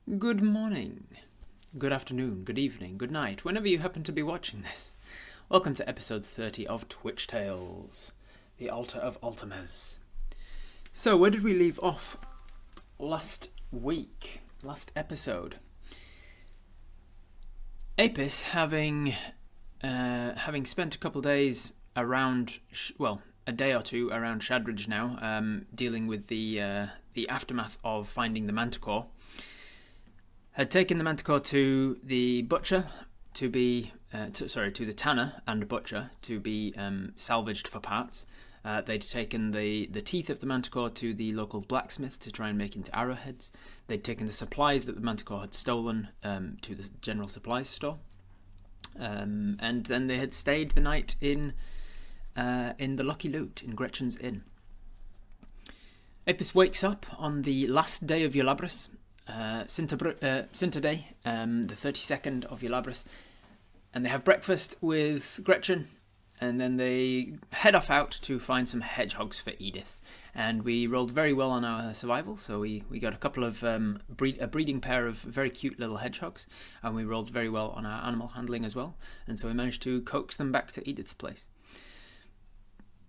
Good morning, good afternoon, good evening, good night, whenever you happen to be watching this. Welcome to episode 30 of Twitch Tales, the Altar of Altames. So, where did we leave off last week, last episode? Apis, having spent a couple of days around, a day or two around Shadridge now, dealing with the aftermath of finding the manticore, had taken the manticore to the butcher to be, to the tanner and butcher to be salvaged for parts. They'd taken the teeth of the manticore to the local blacksmith to try and make into arrowheads. They'd taken the supplies that the manticore had stolen to the general supplies store. And then they had stayed the night in the Lucky Loot in Gretchen's Inn. Apis wakes up on the last day of Eulabris, Sinter Day, the 32nd of Eulabris, and they have breakfast with Gretchen, and then they head off out to find some hedgehogs for Edith. And we rolled very well on our survival, so we got a couple of a breeding pair of very cute little hedgehogs, and we rolled very well on our animal handling as well, and so we managed to coax them back to Edith's place.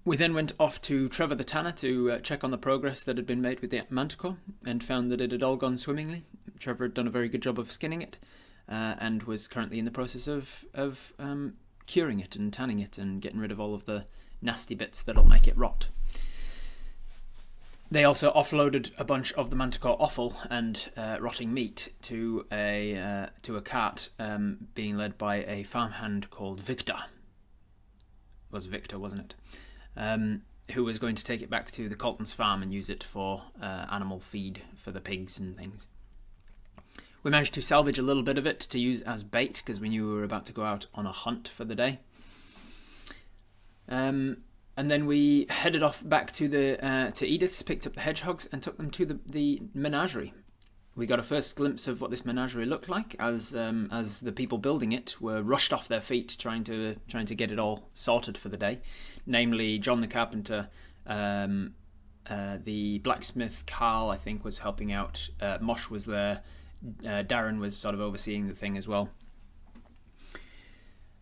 We then went off to Trevor the Tanner to check on the progress that had been made with the manticore, and found that it had all gone swimmingly. Trevor had done a very good job of skinning it, and was currently in the process of curing it and tanning it and getting rid of all of the nasty bits that'll make it rot. They also offloaded a bunch of the manticore offal and rotting meat to a cart being led by a farmhand called Victor. It was Victor, wasn't it? Who was going to take it back to the Colton's farm and use it for animal feed for the pigs and things. We managed to salvage a little bit of it to use as bait because we knew we were about to go out on a hunt for the day. And then we headed off back to Edith's, picked up the hedgehogs and took them to the menagerie. We got a first glimpse of what this menagerie looked like as the people building it were rushed off their feet trying to get it all sorted for the day. Namely, John the carpenter, the blacksmith Carl, I think, was helping out. Mosh was there. Darren was sort of overseeing the thing as well.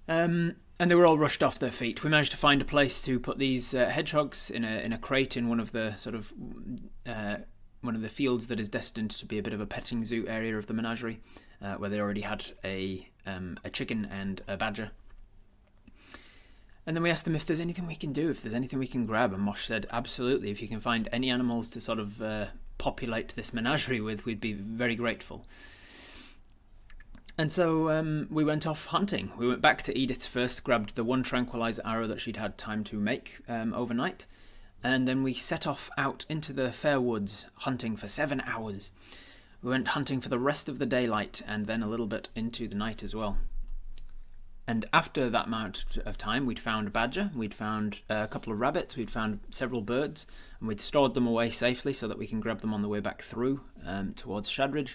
And they were all rushed off their feet. We managed to find a place to put these hedgehogs in a crate in one of the fields that is destined to be a bit of a petting zoo area of the menagerie, where they already had a chicken and a badger. And then we asked them if there's anything we can do, if there's anything we can grab, and Mosh said, absolutely, if you can find any animals to sort of populate this menagerie with, we'd be very grateful. And so we went off hunting. We went back to Edith's first, grabbed the one tranquilizer arrow that she'd had time to make overnight, and then we set off out into the fair woods, hunting for 7 hours. We went hunting for the rest of the daylight, and then a little bit into the night as well. And after that amount of time, we'd found a badger, we'd found a couple of rabbits, we'd found several birds, and we'd stored them away safely so that we can grab them on the way back through towards Shadridge.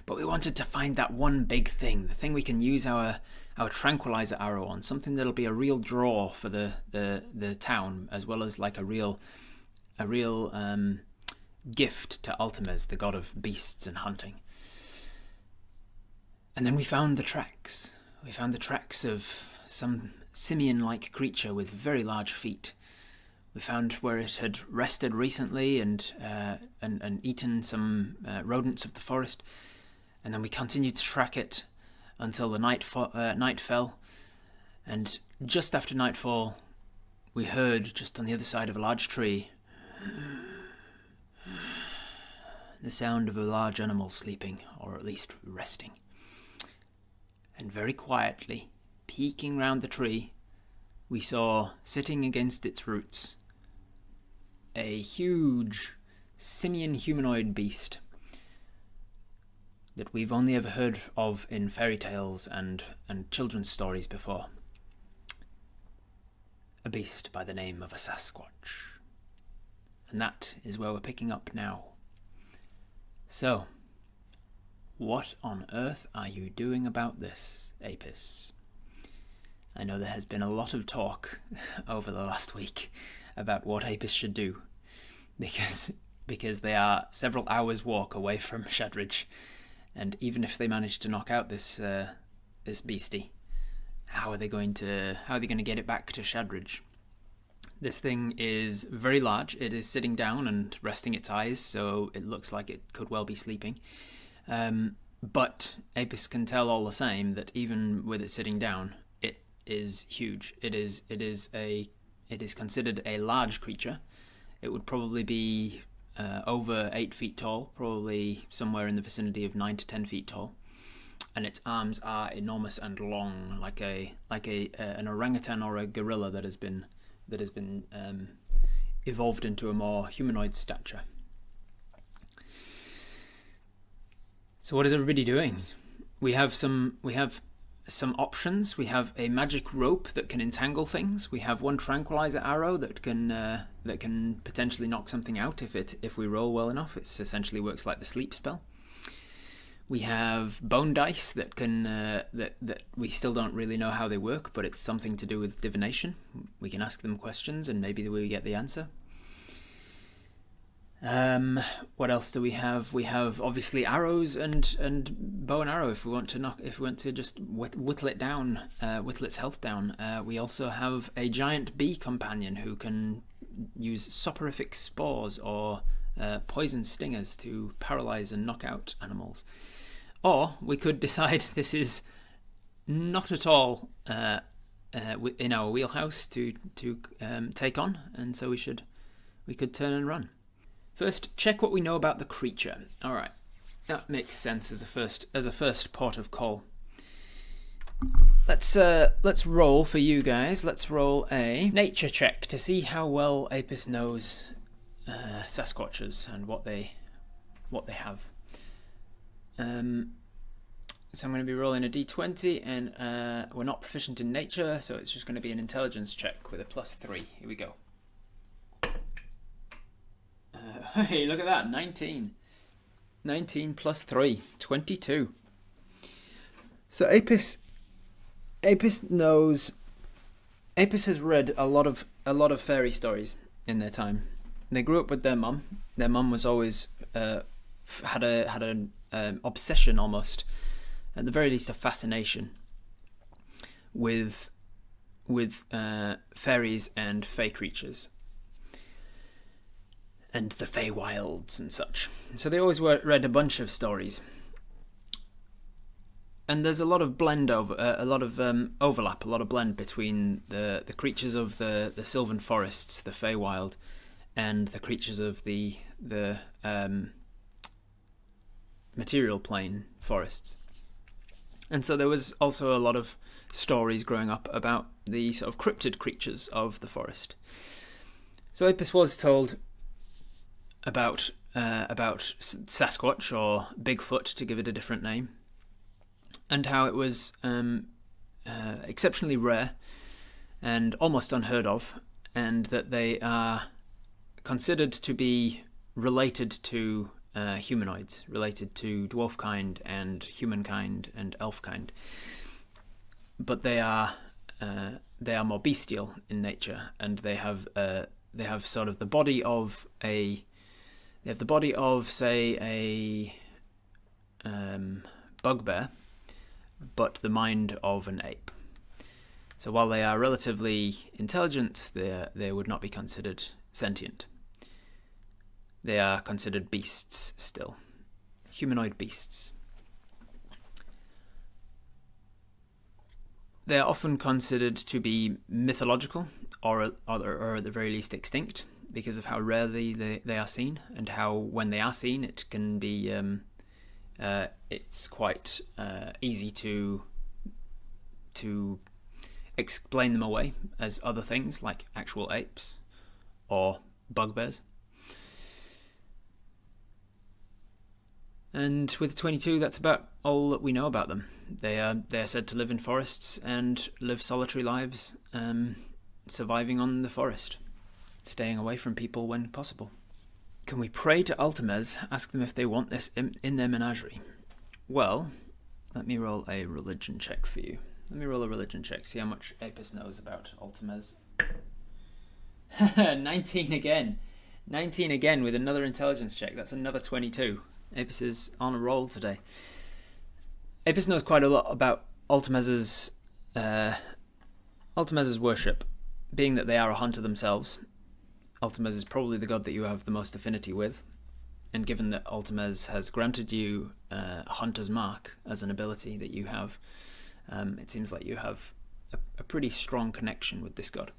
But we wanted to find that one big thing, the thing we can use our tranquilizer arrow on, something that'll be a real draw for the town, as well as like a real gift to Altames, the god of beasts and hunting. And then we found the tracks. We found the tracks of some simian-like creature with very large feet. We found where it had rested recently and eaten some rodents of the forest. And then we continued to track it until the night fell. And just after nightfall, we heard, just on the other side of a large tree, the sound of a large animal sleeping, or at least resting. And very quietly, peeking round the tree, we saw, sitting against its roots, a huge simian humanoid beast that we've only ever heard of in fairy tales and children's stories before. A beast by the name of a Sasquatch. And that is where we're picking up now. So, what on earth are you doing about this, Apis? I know there has been a lot of talk over the last week about what Apis should do, because they are several hours' walk away from Shadridge, And even if they manage to knock out this this beastie, how are they going to get it back to Shadridge? This thing is very large. It is sitting down and resting its eyes, so it looks like it could well be sleeping. But Apis can tell all the same that even with it sitting down, it is huge. It is considered a large creature. It would probably be over 8 feet tall, probably somewhere in the vicinity of 9 to 10 feet tall, and its arms are enormous and long, like an orangutan or a gorilla that has been evolved into a more humanoid stature. So what is everybody doing? We have some options. We have a magic rope that can entangle things. We have one tranquilizer arrow that can potentially knock something out if we roll well enough. It essentially works like the sleep spell. We have bone dice that can that we still don't really know how they work, but it's something to do with divination. We can ask them questions and maybe we get the answer. What else do we have? We have obviously arrows and bow and arrow if we want to just whittle it down, whittle its health down. We also have a giant bee companion who can use soporific spores or poison stingers to paralyze and knock out animals. Or we could decide this is not at all in our wheelhouse to take on, and so we could turn and run. First, check what we know about the creature. All right, that makes sense as a first port of call. Let's roll for you guys. Let's roll a nature check to see how well Apis knows Sasquatches and what they have. So I'm going to be rolling a d20, and we're not proficient in nature, so it's just going to be an intelligence check with a +3. Here we go. Hey, look at that, 19. 19 plus 3, 22. So Apis knows. Apis has read a lot of fairy stories in their time. They grew up with their mum. Their mum was always had an obsession, almost, at the very least, a fascination with fairies and fey creatures and the Feywilds and such. So they always read a bunch of stories, and there's a lot of overlap, a lot of blend between the creatures of the Sylvan Forests, the Feywild, and the creatures of the material plane forests. And so there was also a lot of stories growing up about the sort of cryptid creatures of the forest. So Apis was told about Sasquatch, or Bigfoot to give it a different name, and how it was exceptionally rare and almost unheard of, and that they are considered to be related to humanoids, related to dwarfkind and humankind and elfkind, but they are more bestial in nature, and they have sort of the body of say a bugbear, but the mind of an ape. So while they are relatively intelligent, they would not be considered sentient. They are considered beasts still, humanoid beasts. They are often considered to be mythological, or at the very least extinct, because of how rarely they are seen, and how when they are seen, it can be it's quite easy to explain them away as other things like actual apes or bugbears. And with 22, that's about all that we know about them. They are said to live in forests and live solitary lives, surviving on the forest, staying away from people when possible. Can we pray to Altames, ask them if they want this in their menagerie? Well, let me roll a religion check for you. Let me roll a religion check, see how much Apis knows about Altames. 19 again. 19 again with another intelligence check. That's another 22. Apis is on a roll today. Apis knows quite a lot about Altamez's worship, being that they are a hunter themselves. Altamez is probably the god that you have the most affinity with, and given that Altamez has granted you Hunter's Mark as an ability that you have, it seems like you have a pretty strong connection with this god.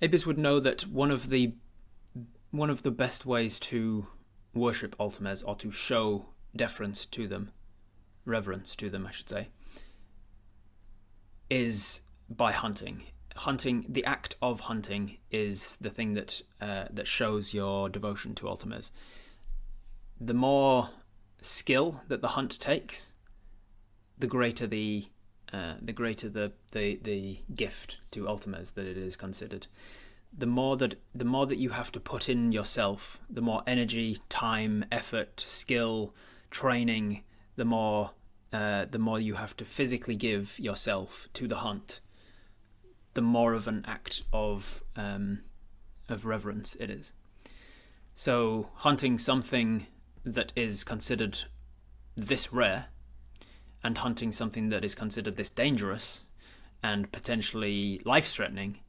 Apis would know that one of the best ways to worship Altamez, or to show deference to them, reverence to them, I should say, is by hunting. Hunting, the act of hunting, is the thing that shows your devotion to Altamez. The more skill that the hunt takes, the greater the gift to Altamez that it is considered. The more that you have to put in yourself, the more energy, time, effort, skill, training, the more you have to physically give yourself to the hunt, the more of an act of reverence it is. So hunting something that is considered this rare, and hunting something that is considered this dangerous and potentially life-threatening,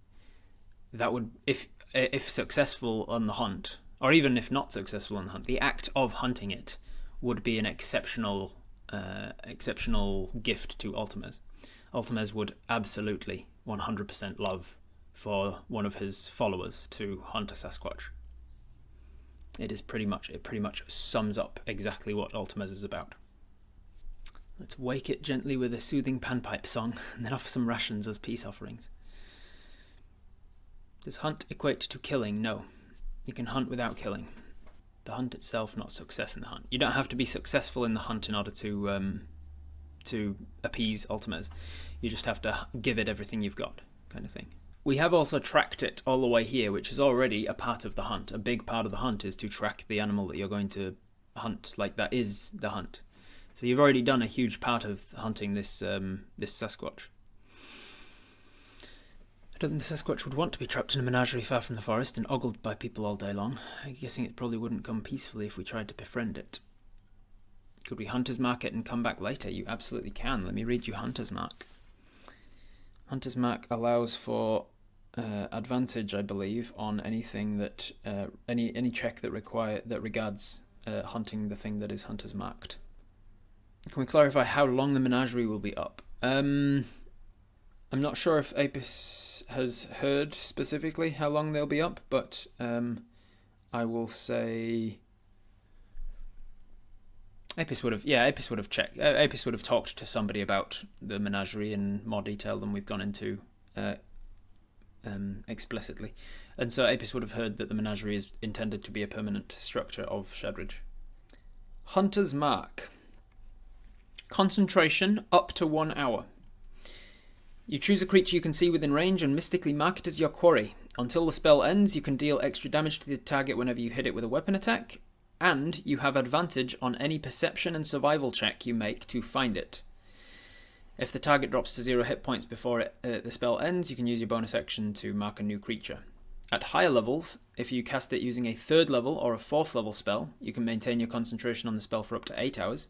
that would, if successful on the hunt, or even if not successful on the hunt, the act of hunting it would be an exceptional gift to Altamez. Altamez would absolutely 100% love for one of his followers to hunt a Sasquatch. It pretty much sums up exactly what Altamez is about. Let's wake it gently with a soothing panpipe song, and then offer some rations as peace offerings. Does hunt equate to killing? No. You can hunt without killing. The hunt itself, not success in the hunt. You don't have to be successful in the hunt in order to appease Altamez. You just have to give it everything you've got, kind of thing. We have also tracked it all the way here, which is already a part of the hunt. A big part of the hunt is to track the animal that you're going to hunt. Like, that is the hunt. So you've already done a huge part of hunting this Sasquatch. I don't think the Sasquatch would want to be trapped in a menagerie far from the forest and ogled by people all day long. I'm guessing it probably wouldn't come peacefully if we tried to befriend it. Could we Hunter's Mark it and come back later? You absolutely can. Let me read you Hunter's Mark. Hunter's Mark allows for advantage, I believe, on anything that any check that regards hunting the thing that is Hunter's Marked. Can we clarify how long the menagerie will be up? I'm not sure if Apis has heard specifically how long they'll be up, but I will say Apis would have checked. Apis would have talked to somebody about the menagerie in more detail than we've gone into explicitly, and so Apis would have heard that the menagerie is intended to be a permanent structure of Shadridge. Hunter's Mark. Concentration up to 1 hour. You choose a creature you can see within range and mystically mark it as your quarry. Until the spell ends, you can deal extra damage to the target whenever you hit it with a weapon attack, and you have advantage on any perception and survival check you make to find it. If the target drops to 0 hit points before the spell ends, you can use your bonus action to mark a new creature. At higher levels, if you cast it using a 3rd level or a 4th level spell, you can maintain your concentration on the spell for up to 8 hours.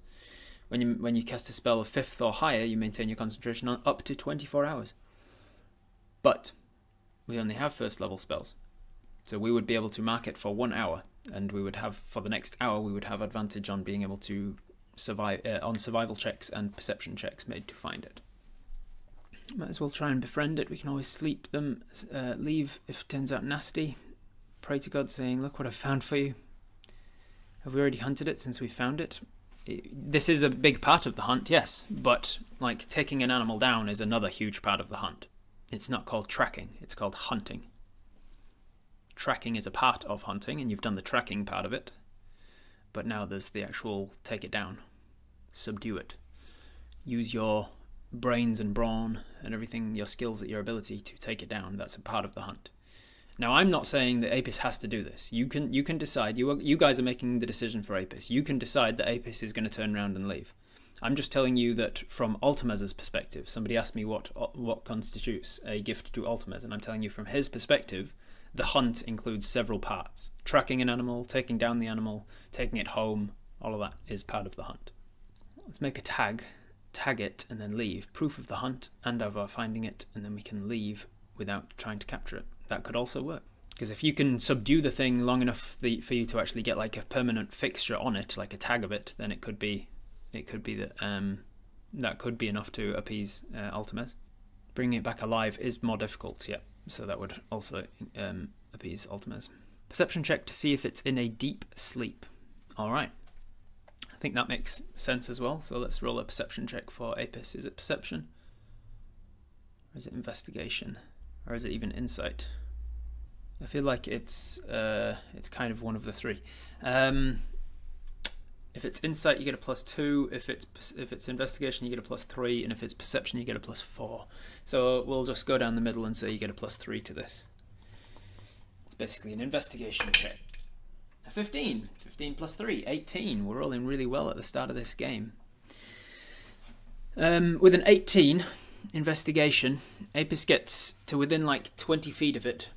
When you cast a spell of 5th or higher, you maintain your concentration on up to 24 hours. But we only have 1st level spells, so we would be able to mark it for 1 hour, and we would have, for the next hour, we would have advantage on being able to survive on survival checks and perception checks made to find it. Might as well try and befriend it. We can always sleep them, leave if it turns out nasty. Pray to God, saying, "Look what I've found for you." Have we already hunted it since we found it? This is a big part of the hunt, yes, but like taking an animal down is another huge part of the hunt. It's not called tracking, it's called hunting. Tracking is a part of hunting, and you've done the tracking part of it, but now there's the actual take it down, subdue it. Use your brains and brawn and everything, your skills at your ability to take it down. That's a part of the hunt. Now, I'm not saying that Apis has to do this. You can decide. You guys are making the decision for Apis. You can decide that Apis is going to turn around and leave. I'm just telling you that from Altamez's perspective, somebody asked me what constitutes a gift to Altamez, and I'm telling you from his perspective, the hunt includes several parts. Tracking an animal, taking down the animal, taking it home, all of that is part of the hunt. Let's make a tag it, and then leave. Proof of the hunt and of our finding it, and then we can leave without trying to capture it. That could also work. Because if you can subdue the thing long enough for you to actually get like a permanent fixture on it, like a tag of it, then it could be that could be enough to appease Altames. Bringing it back alive is more difficult, yeah. So that would also appease Altames. Perception check to see if it's in a deep sleep. All right. I think that makes sense as well. So let's roll a perception check for Apis. Is it perception? Or is it investigation? Or is it even insight? I feel like it's kind of one of the three. If it's insight, you get a +2. If it's investigation, you get a +3, and if it's perception, you get a +4. So we'll just go down the middle and say you get a +3 to this. It's basically an investigation check. A 15. 15 +3, 18. We're rolling really well at the start of this game. With an 18 investigation, Apis gets to within like 20 feet of it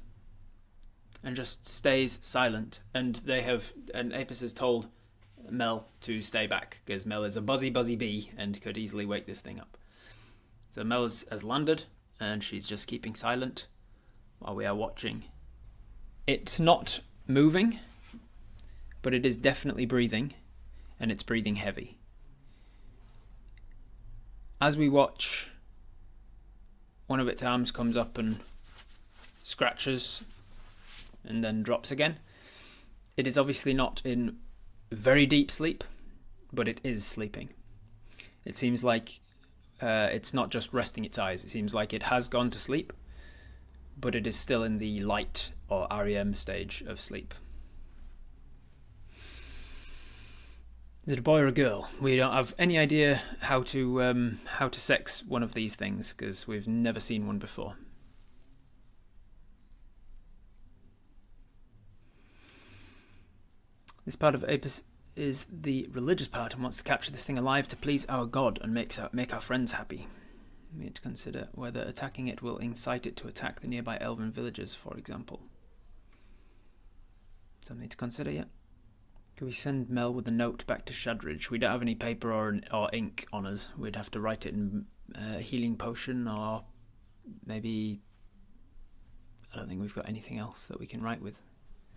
and just stays silent. And Apis is told Mel to stay back because Mel is a buzzy bee and could easily wake this thing up. So Mel has landed and she's just keeping silent while we are watching. It's not moving, but it is definitely breathing, and it's breathing heavy. As we watch, one of its arms comes up and scratches and then drops again. It is obviously not in very deep sleep, but it is sleeping. It seems like it's not just resting its eyes. It seems like it has gone to sleep, but it is still in the light or REM stage of sleep. Is it a boy or a girl? We don't have any idea how to sex one of these things because we've never seen one before. This part of Apis is the religious part and wants to capture this thing alive to please our god and make our friends happy. We need to consider whether attacking it will incite it to attack the nearby elven villages, for example. Something to consider yet? Could we send Mel with a note back to Shadridge? We don't have any paper or ink on us. We'd have to write it in healing potion, or maybe... I don't think we've got anything else that we can write with.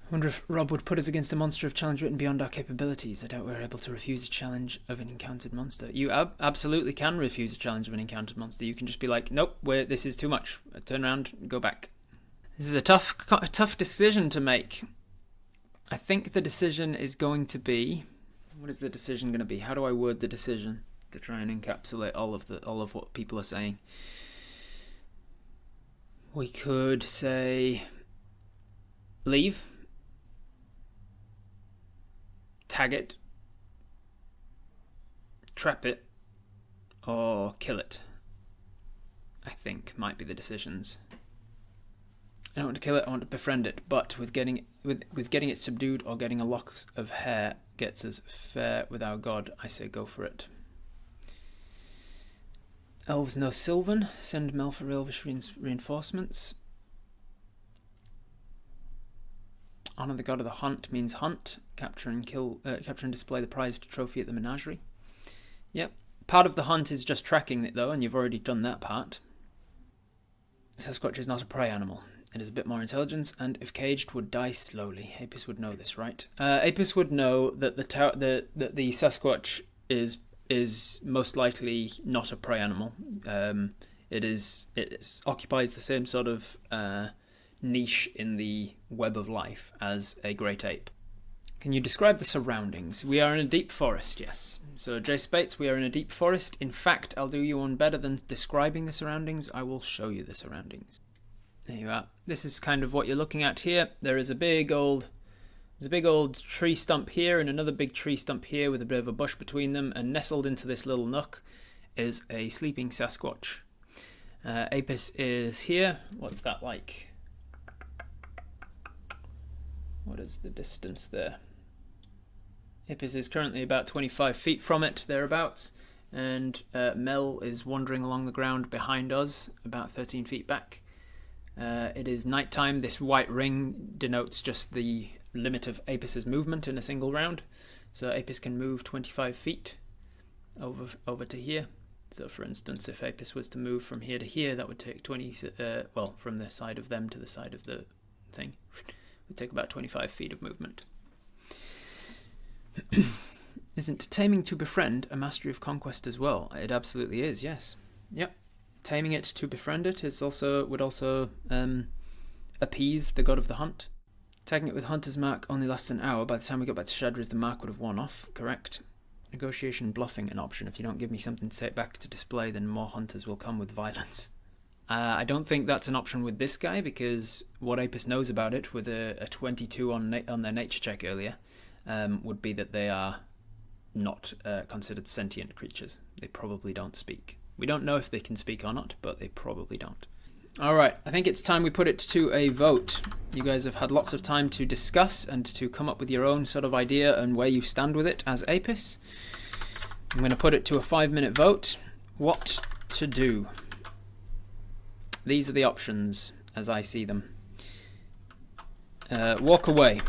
I wonder if Rob would put us against a monster of challenge written beyond our capabilities. I doubt we're able to refuse a challenge of an encountered monster. You absolutely can refuse a challenge of an encountered monster. You can just be like, nope, this is too much. Turn around, go back. This is a tough decision to make. I think the decision is going to be... What is the decision going to be? How do I word the decision to try and encapsulate all of what people are saying? We could say... leave. Tag it, trap it, or kill it, I think might be the decisions. I don't want to kill it, I want to befriend it, but with getting it subdued or getting a lock of hair gets us fair with our god, I say go for it. Elves know Sylvan, send Mel for elvish reinforcements. Honor the god of the hunt means hunt. Capture and display the prized trophy at the menagerie. Yep. Part of the hunt is just tracking it though, and you've already done that part. Sasquatch is not a prey animal. It is a bit more intelligence, and if caged, would die slowly. Apis would know this, right? Apis would know that the Sasquatch is most likely not a prey animal. It occupies the same sort of niche in the web of life as a great ape. Can you describe the surroundings? We are in a deep forest, yes. So Jay Spates, we are in a deep forest. In fact, I'll do you one better than describing the surroundings. I will show you the surroundings. There you are. This is kind of what you're looking at here. There's a big old tree stump here and another big tree stump here with a bit of a bush between them, and nestled into this little nook is a sleeping Sasquatch. Apis is here. What's that like? What is the distance there? Apis is currently about 25 feet from it, thereabouts, and Mel is wandering along the ground behind us, about 13 feet back. It is nighttime. This white ring denotes just the limit of Apis's movement in a single round. So Apis can move 25 feet. over to here. So for instance, if Apis was to move from here to here, that would take 20, well, from the side of them to the side of the thing, it would take about 25 feet of movement. Isn't taming to befriend a mastery of conquest as well? It absolutely is, yes. Yep. Taming it to befriend it is would also appease the god of the hunt. Tagging it with Hunter's Mark only lasts an hour. By the time we got back to Shadridge, the mark would have worn off. Correct. Negotiation bluffing an option. If you don't give me something to take back to display, then more hunters will come with violence. I don't think that's an option with this guy, because what Apis knows about it, with a 22 on their nature check earlier, would be that they are not considered sentient creatures. They probably don't speak. We don't know if they can speak or not, but they probably don't. Alright, I think it's time we put it to a vote. You guys have had lots of time to discuss and to come up with your own sort of idea and where you stand with it as Apis. I'm going to put it to a 5-minute vote. What to do? These are the options as I see them. Walk away.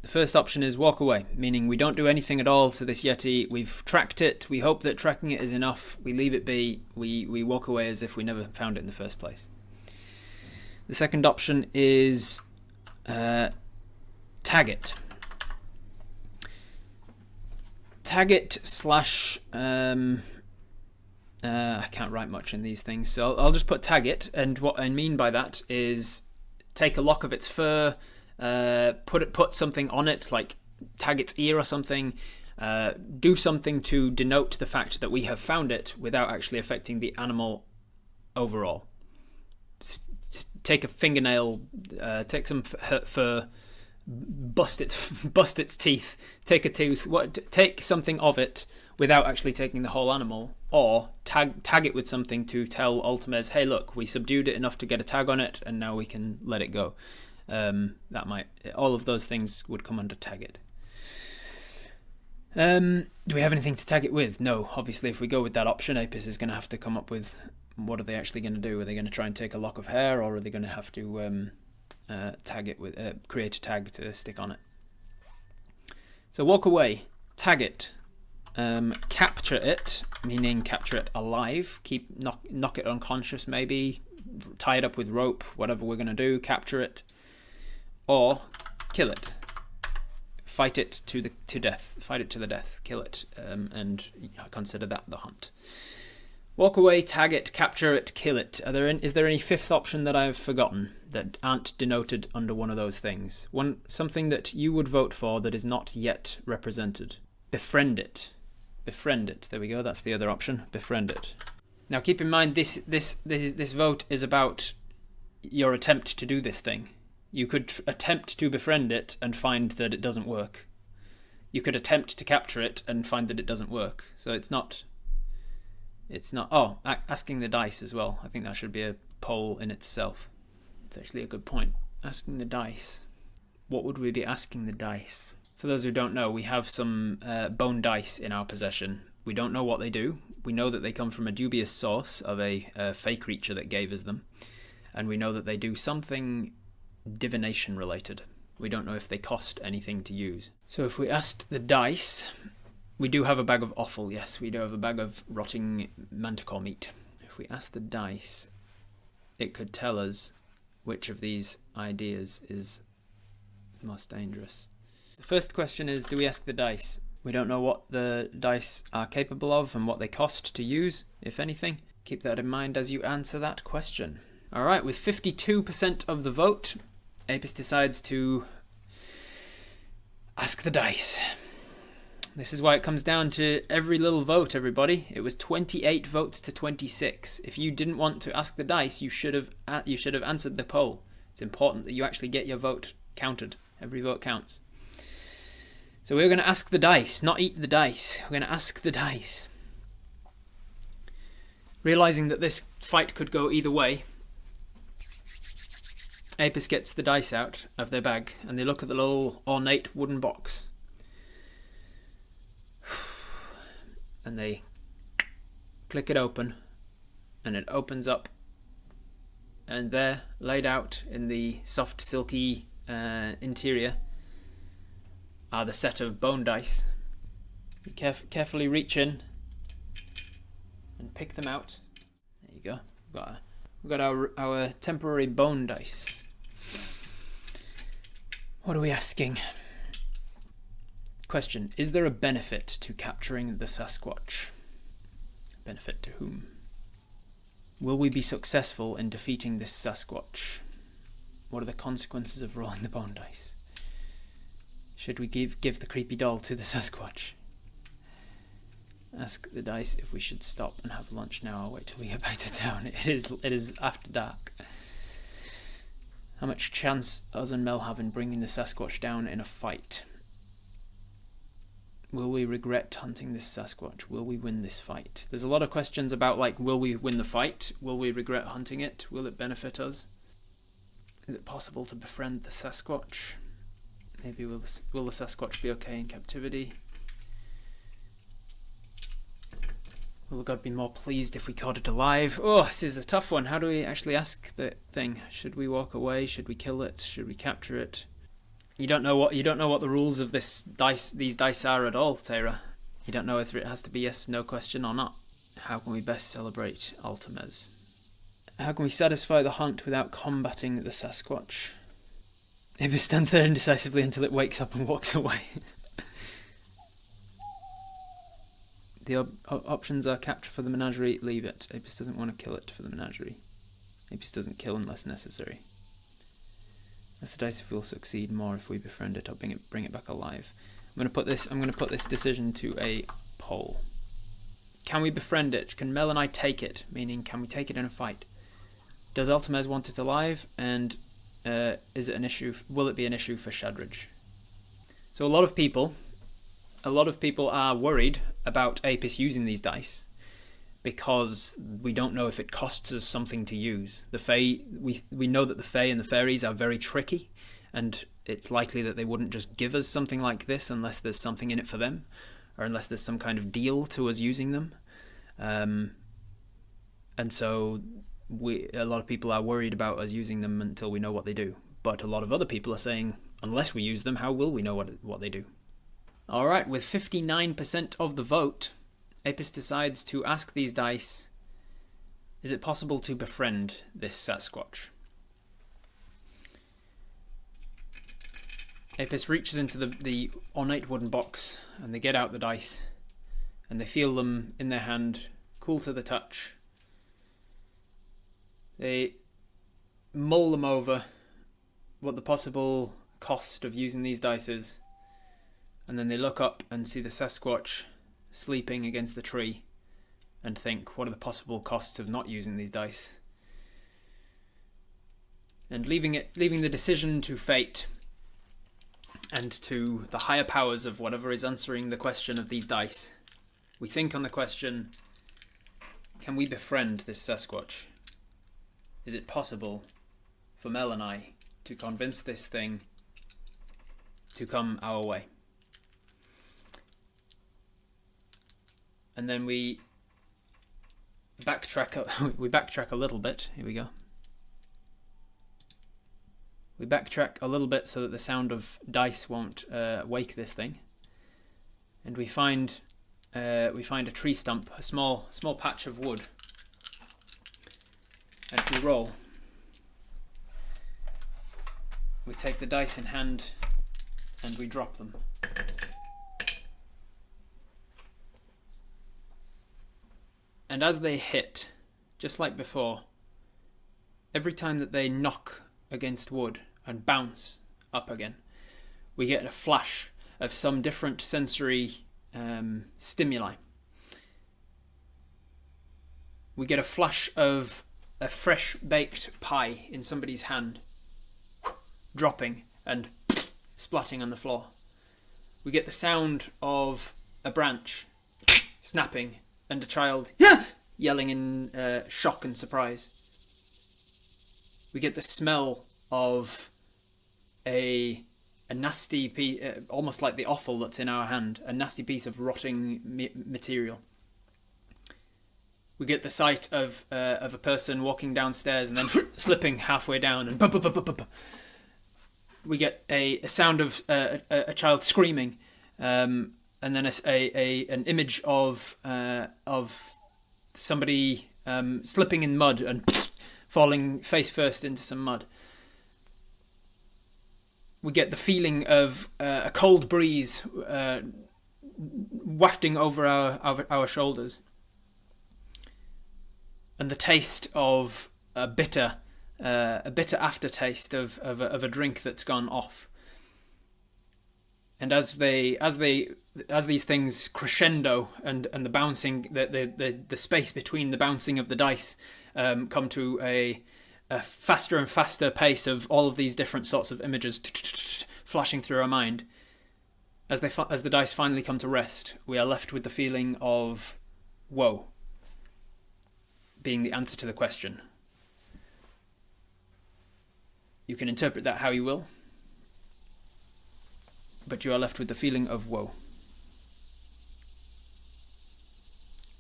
The first option is walk away, meaning we don't do anything at all to this Yeti. We've tracked it. We hope that tracking it is enough. We leave it be. We walk away as if we never found it in the first place. The second option is tag it. Tag it slash... I can't write much in these things, so I'll just put tag it. And what I mean by that is take a lock of its fur, put something on it, like tag its ear or something, do something to denote the fact that we have found it without actually affecting the animal overall. Take a fingernail, take some fur, bust its teeth, take a tooth, take something of it without actually taking the whole animal, or tag it with something to tell Altames, hey look, we subdued it enough to get a tag on it and now we can let it go. All of those things would come under tag it. Do we have anything to tag it with? No. Obviously, if we go with that option, Apis is going to have to come up with what are they actually going to do. Are they going to try and take a lock of hair, or are they going to have to tag it with create a tag to stick on it? So walk away, tag it, capture it, meaning capture it alive. Knock it unconscious, maybe tie it up with rope. Whatever we're going to do, capture it. Or kill it, fight it to death, fight it to the death, kill it, and consider that the hunt. Walk away, tag it, capture it, kill it. Is there any fifth option that I've forgotten that aren't denoted under one of those things? Something that you would vote for that is not yet represented. Befriend it. Befriend it. There we go. That's the other option. Befriend it. Now keep in mind this vote is about your attempt to do this thing. You could attempt to befriend it and find that it doesn't work. You could attempt to capture it and find that it doesn't work. So it's not... Oh, asking the dice as well. I think that should be a poll in itself. It's actually a good point. Asking the dice. What would we be asking the dice? For those who don't know, we have some bone dice in our possession. We don't know what they do. We know that they come from a dubious source of a fey creature that gave us them. And we know that they do something divination related. We don't know if they cost anything to use. So if we asked the dice, we do have a bag of offal. Yes, we do have a bag of rotting manticore meat. If we ask the dice, it could tell us which of these ideas is most dangerous. The first question is, do we ask the dice? We don't know what the dice are capable of and what they cost to use, if anything. Keep that in mind as you answer that question. Alright, with 52% of the vote, Apis decides to ask the dice. This is why it comes down to every little vote, everybody. It was 28 votes to 26. If you didn't want to ask the dice, you should have answered the poll. It's important that you actually get your vote counted. Every vote counts. So we're going to ask the dice, not eat the dice. We're going to ask the dice. Realizing that this fight could go either way, Apis gets the dice out of their bag and they look at the little ornate wooden box. And they click it open and it opens up, and there, laid out in the soft silky interior, are the set of bone dice. You carefully reach in and pick them out. There you go. We've got our temporary bone dice. What are we asking? Question: is there a benefit to capturing the Sasquatch? Benefit to whom? Will we be successful in defeating this Sasquatch? What are the consequences of rolling the bone dice? Should we give the creepy doll to the Sasquatch? Ask the dice if we should stop and have lunch now. I'll wait till we get back to town. It is after dark. How much chance us and Mel have in bringing the Sasquatch down in a fight? Will we regret hunting this Sasquatch? Will we win this fight? There's a lot of questions about, like, will we win the fight? Will we regret hunting it? Will it benefit us? Is it possible to befriend the Sasquatch? Maybe will the Sasquatch be okay in captivity? Will God be more pleased if we caught it alive? Oh, this is a tough one. How do we actually ask the thing? Should we walk away? Should we kill it? Should we capture it? You don't know what the rules of these dice are at all, Tara. You don't know if it has to be yes, no question or not. How can we best celebrate Altames? How can we satisfy the hunt without combating the Sasquatch? Ibis stands there indecisively until it wakes up and walks away. The options are capture for the menagerie, leave it. Apis doesn't want to kill it for the menagerie. Apis doesn't kill unless necessary. That's the dice if we'll succeed more if we befriend it or bring it back alive. I'm gonna put this decision to a poll. Can we befriend it? Can Mel and I take it? Meaning, can we take it in a fight? Does Altames want it alive? And is it an issue? Will it be an issue for Shadridge? So a lot of people are worried about Apis using these dice because we don't know if it costs us something to use. The Fae, we know that the Fae and the Fairies are very tricky, and it's likely that they wouldn't just give us something like this unless there's something in it for them, or unless there's some kind of deal to us using them. And so a lot of people are worried about us using them until we know what they do. But a lot of other people are saying, unless we use them, how will we know what they do? Alright, with 59% of the vote, Apis decides to ask these dice, is it possible to befriend this Sasquatch? Apis reaches into the ornate wooden box, and they get out the dice, and they feel them in their hand, cool to the touch. They mull them over, what the possible cost of using these dice is, and then they look up and see the Sasquatch sleeping against the tree and think, what are the possible costs of not using these dice? And leaving the decision to fate and to the higher powers of whatever is answering the question of these dice, we think on the question, can we befriend this Sasquatch? Is it possible for Mel and I to convince this thing to come our way? And then we backtrack a little bit. Here we go. We backtrack a little bit so that the sound of dice won't wake this thing. And we find a tree stump, a small patch of wood. And we roll. We take the dice in hand and we drop them. And as they hit, just like before, every time that they knock against wood and bounce up again, we get a flash of some different sensory stimuli. We get a flash of a fresh baked pie in somebody's hand, dropping and splatting on the floor. We get the sound of a branch snapping and a child yelling in shock and surprise. We get the smell of a nasty piece, almost like the offal that's in our hand, a nasty piece of rotting material. We get the sight of a person walking downstairs and then slipping halfway down, and we get a sound of a child screaming. And then an image of somebody slipping in mud and falling face first into some mud. We get the feeling of a cold breeze wafting over our shoulders, and the taste of a bitter aftertaste of a drink that's gone off. And as these things crescendo and the bouncing, the space between the bouncing of the dice come to a faster and faster pace of all of these different sorts of images flashing through our mind. As the dice finally come to rest, we are left with the feeling of whoa being the answer to the question. You can interpret that how you will, but you are left with the feeling of whoa.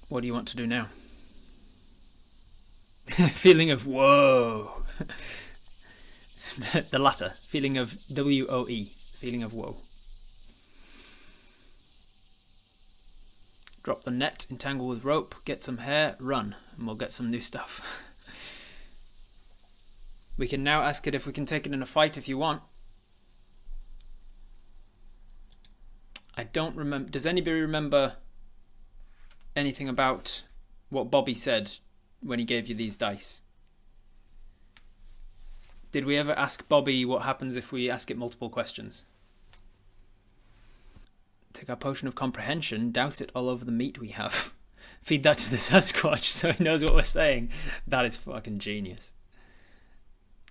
What do you want to do now? Feeling of whoa. The latter, feeling of WOE, feeling of whoa. Drop the net, entangle with rope, get some hair, run, and we'll get some new stuff. We can now ask it if we can take it in a fight if you want. I don't remember. Does anybody remember anything about what Bobby said when he gave you these dice? Did we ever ask Bobby what happens if we ask it multiple questions? Take our potion of comprehension, douse it all over the meat we have. Feed that to the Sasquatch so he knows what we're saying. That is fucking genius.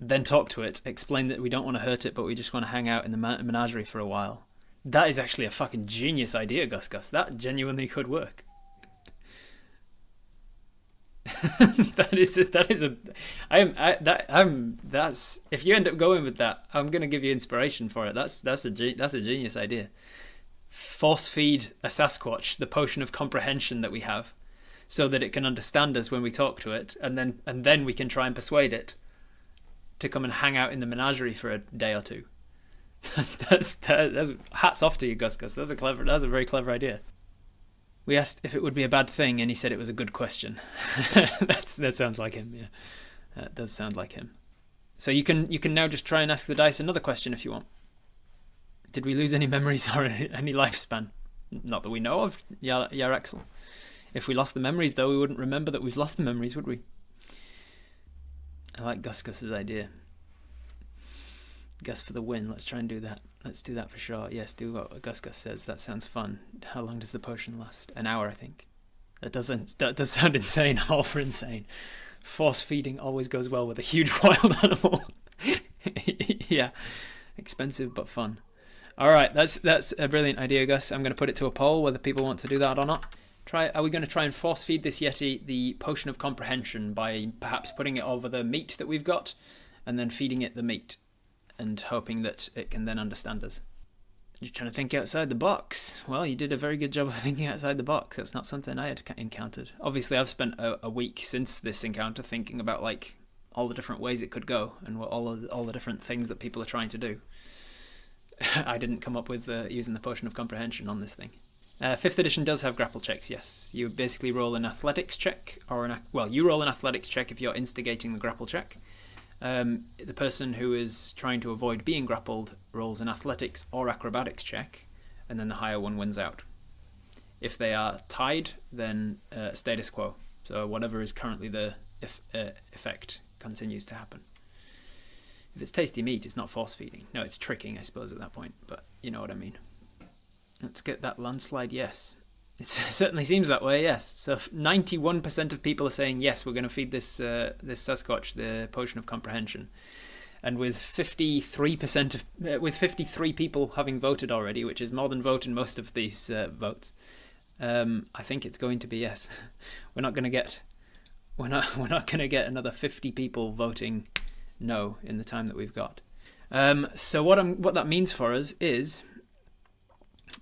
Then talk to it, explain that we don't want to hurt it, but we just want to hang out in the menagerie for a while. That is actually a fucking genius idea, Gus. That genuinely could work. That's if you end up going with that, I'm gonna give you inspiration for it. That's a genius idea. Force feed a Sasquatch the potion of comprehension that we have, so that it can understand us when we talk to it, and then we can try and persuade it to come and hang out in the menagerie for a day or two. That's hats off to you, Gus. That's a very clever idea. We asked if it would be a bad thing, and he said it was a good question. That sounds like him. Yeah, that does sound like him. So you can now just try and ask the dice another question if you want. Did we lose any memories or any lifespan? Not that we know of. Yeah, Axel. If we lost the memories, though, we wouldn't remember that we've lost the memories, would we? I like Gus's idea. Gus for the win. Let's try and do that. Let's do that for sure. Yes, do what Gus says. That sounds fun. How long does the potion last? An hour, I think. That does sound insane. I'm all for insane. Force feeding always goes well with a huge wild animal. Yeah, expensive but fun. All right, that's a brilliant idea, Gus. I'm going to put it to a poll whether people want to do that or not. Are we going to try and force feed this Yeti the potion of comprehension by perhaps putting it over the meat that we've got, and then feeding it the meat, and hoping that it can then understand us? You're trying to think outside the box. Well, you did a very good job of thinking outside the box. That's not something I had encountered. Obviously, I've spent a week since this encounter thinking about like all the different ways it could go and what all the different things that people are trying to do. I didn't come up with using the potion of comprehension on this thing. 5th edition does have grapple checks, yes. You basically roll an athletics check, you roll an athletics check if you're instigating the grapple check. The person who is trying to avoid being grappled rolls an athletics or acrobatics check, and then the higher one wins out. If they are tied, then status quo. So whatever is currently the effect continues to happen. If it's tasty meat, it's not force feeding. No, it's tricking, I suppose, at that point, but you know what I mean. Let's get that landslide yes. It certainly seems that way, yes. So 91% of people are saying, yes, we're going to feed this Sasquatch the potion of comprehension. And with 53 people having voted already, which is more than vote in most of these votes, I think it's going to be yes. We're not going to get another 50 people voting no in the time that we've got. So what that means for us is,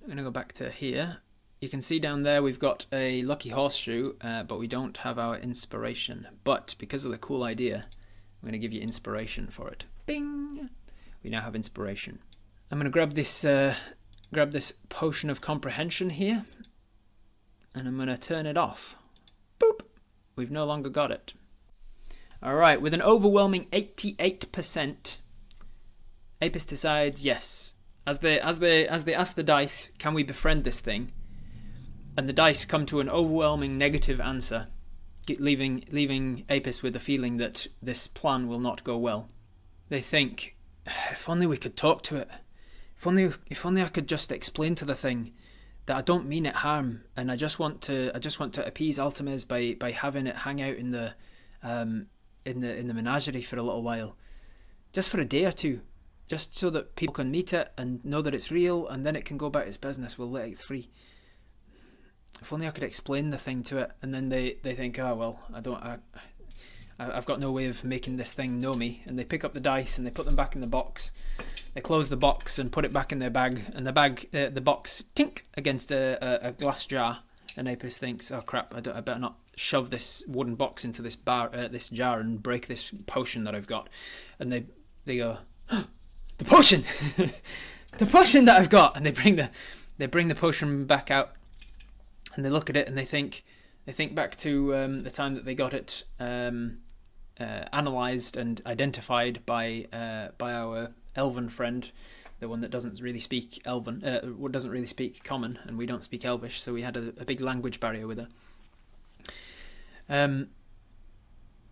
I'm going to go back to here. You can see down there we've got a lucky horseshoe, but we don't have our inspiration. But because of the cool idea, I'm going to give you inspiration for it. Bing! We now have inspiration. I'm going to grab this potion of comprehension here, and I'm going to turn it off. Boop! We've no longer got it. Alright, with an overwhelming 88%, Apis decides yes. As they ask the dice, can we befriend this thing? And the dice come to an overwhelming negative answer, leaving Apis with the feeling that this plan will not go well. They think, if only we could talk to it. If only I could just explain to the thing that I don't mean it harm, and I just want to appease Altames by having it hang out in the menagerie for a little while, just for a day or two, just so that people can meet it and know that it's real, and then it can go about its business. We'll let it free. If only I could explain the thing to it. And then they think, oh well, I've got no way of making this thing know me. And they pick up the dice and they put them back in the box. They close the box and put it back in their bag. And the box tink against a glass jar. And Apis thinks, oh crap, I better not shove this wooden box into this jar and break this potion that I've got. And they go, oh, the potion, the potion that I've got. And they bring the potion back out. And they look at it and they think back to the time that they got it analysed and identified by our elven friend, the one that doesn't really speak elven, doesn't really speak common, and we don't speak Elvish, so we had a big language barrier with her. And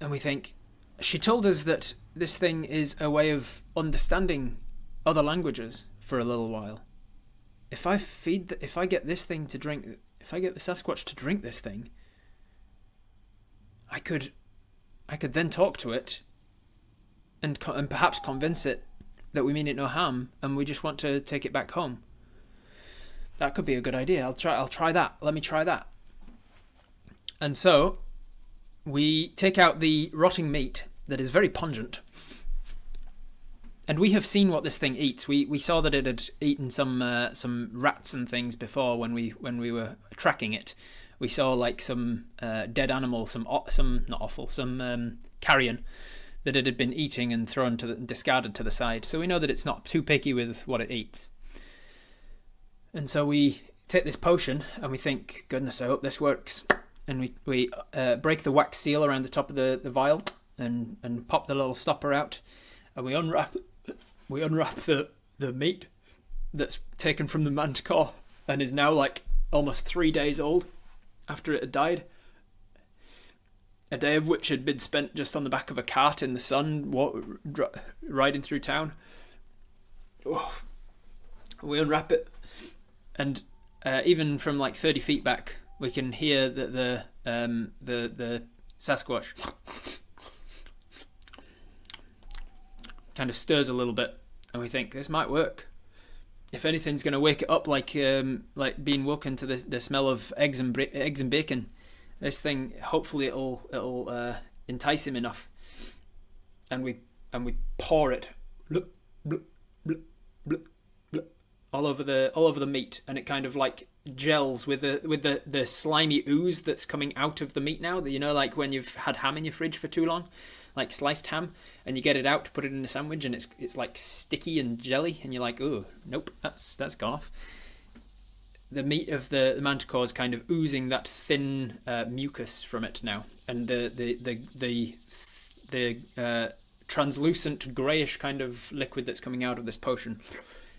we think, she told us that this thing is a way of understanding other languages for a little while. If I get this thing to drink. If I get the Sasquatch to drink this thing, I could then talk to it and perhaps convince it that we mean it no harm and we just want to take it back home. That could be a good idea. I'll try that. Let me try that. And so we take out the rotting meat that is very pungent. And we have seen what this thing eats. We saw that it had eaten some rats and things before when we were tracking it. We saw like some dead animal, some not offal, some carrion that it had been eating and discarded to the side. So we know that it's not too picky with what it eats. And so we take this potion and we think, goodness, I hope this works. And we break the wax seal around the top of the vial and pop the little stopper out, and we unwrap the meat that's taken from the manticore and is now like almost 3 days old after it had died. A day of which had been spent just on the back of a cart in the sun, riding through town. Oh. We unwrap it, and even from like 30 feet back, we can hear that the Sasquatch kind of stirs a little bit, and we think this might work. If anything's going to wake it up, like being woken to the smell of eggs and bacon, this thing, hopefully it'll entice him enough. And we pour it bloop, bloop, bloop, bloop, bloop, all over the meat, and it kind of like gels with the slimy ooze that's coming out of the meat now. You know, like when you've had ham in your fridge for too long, like sliced ham, and you get it out to put it in a sandwich, and it's like sticky and jelly, and you're like, oh nope, that's gone off. The meat of the manticore is kind of oozing that thin mucus from it now, and the translucent greyish kind of liquid that's coming out of this potion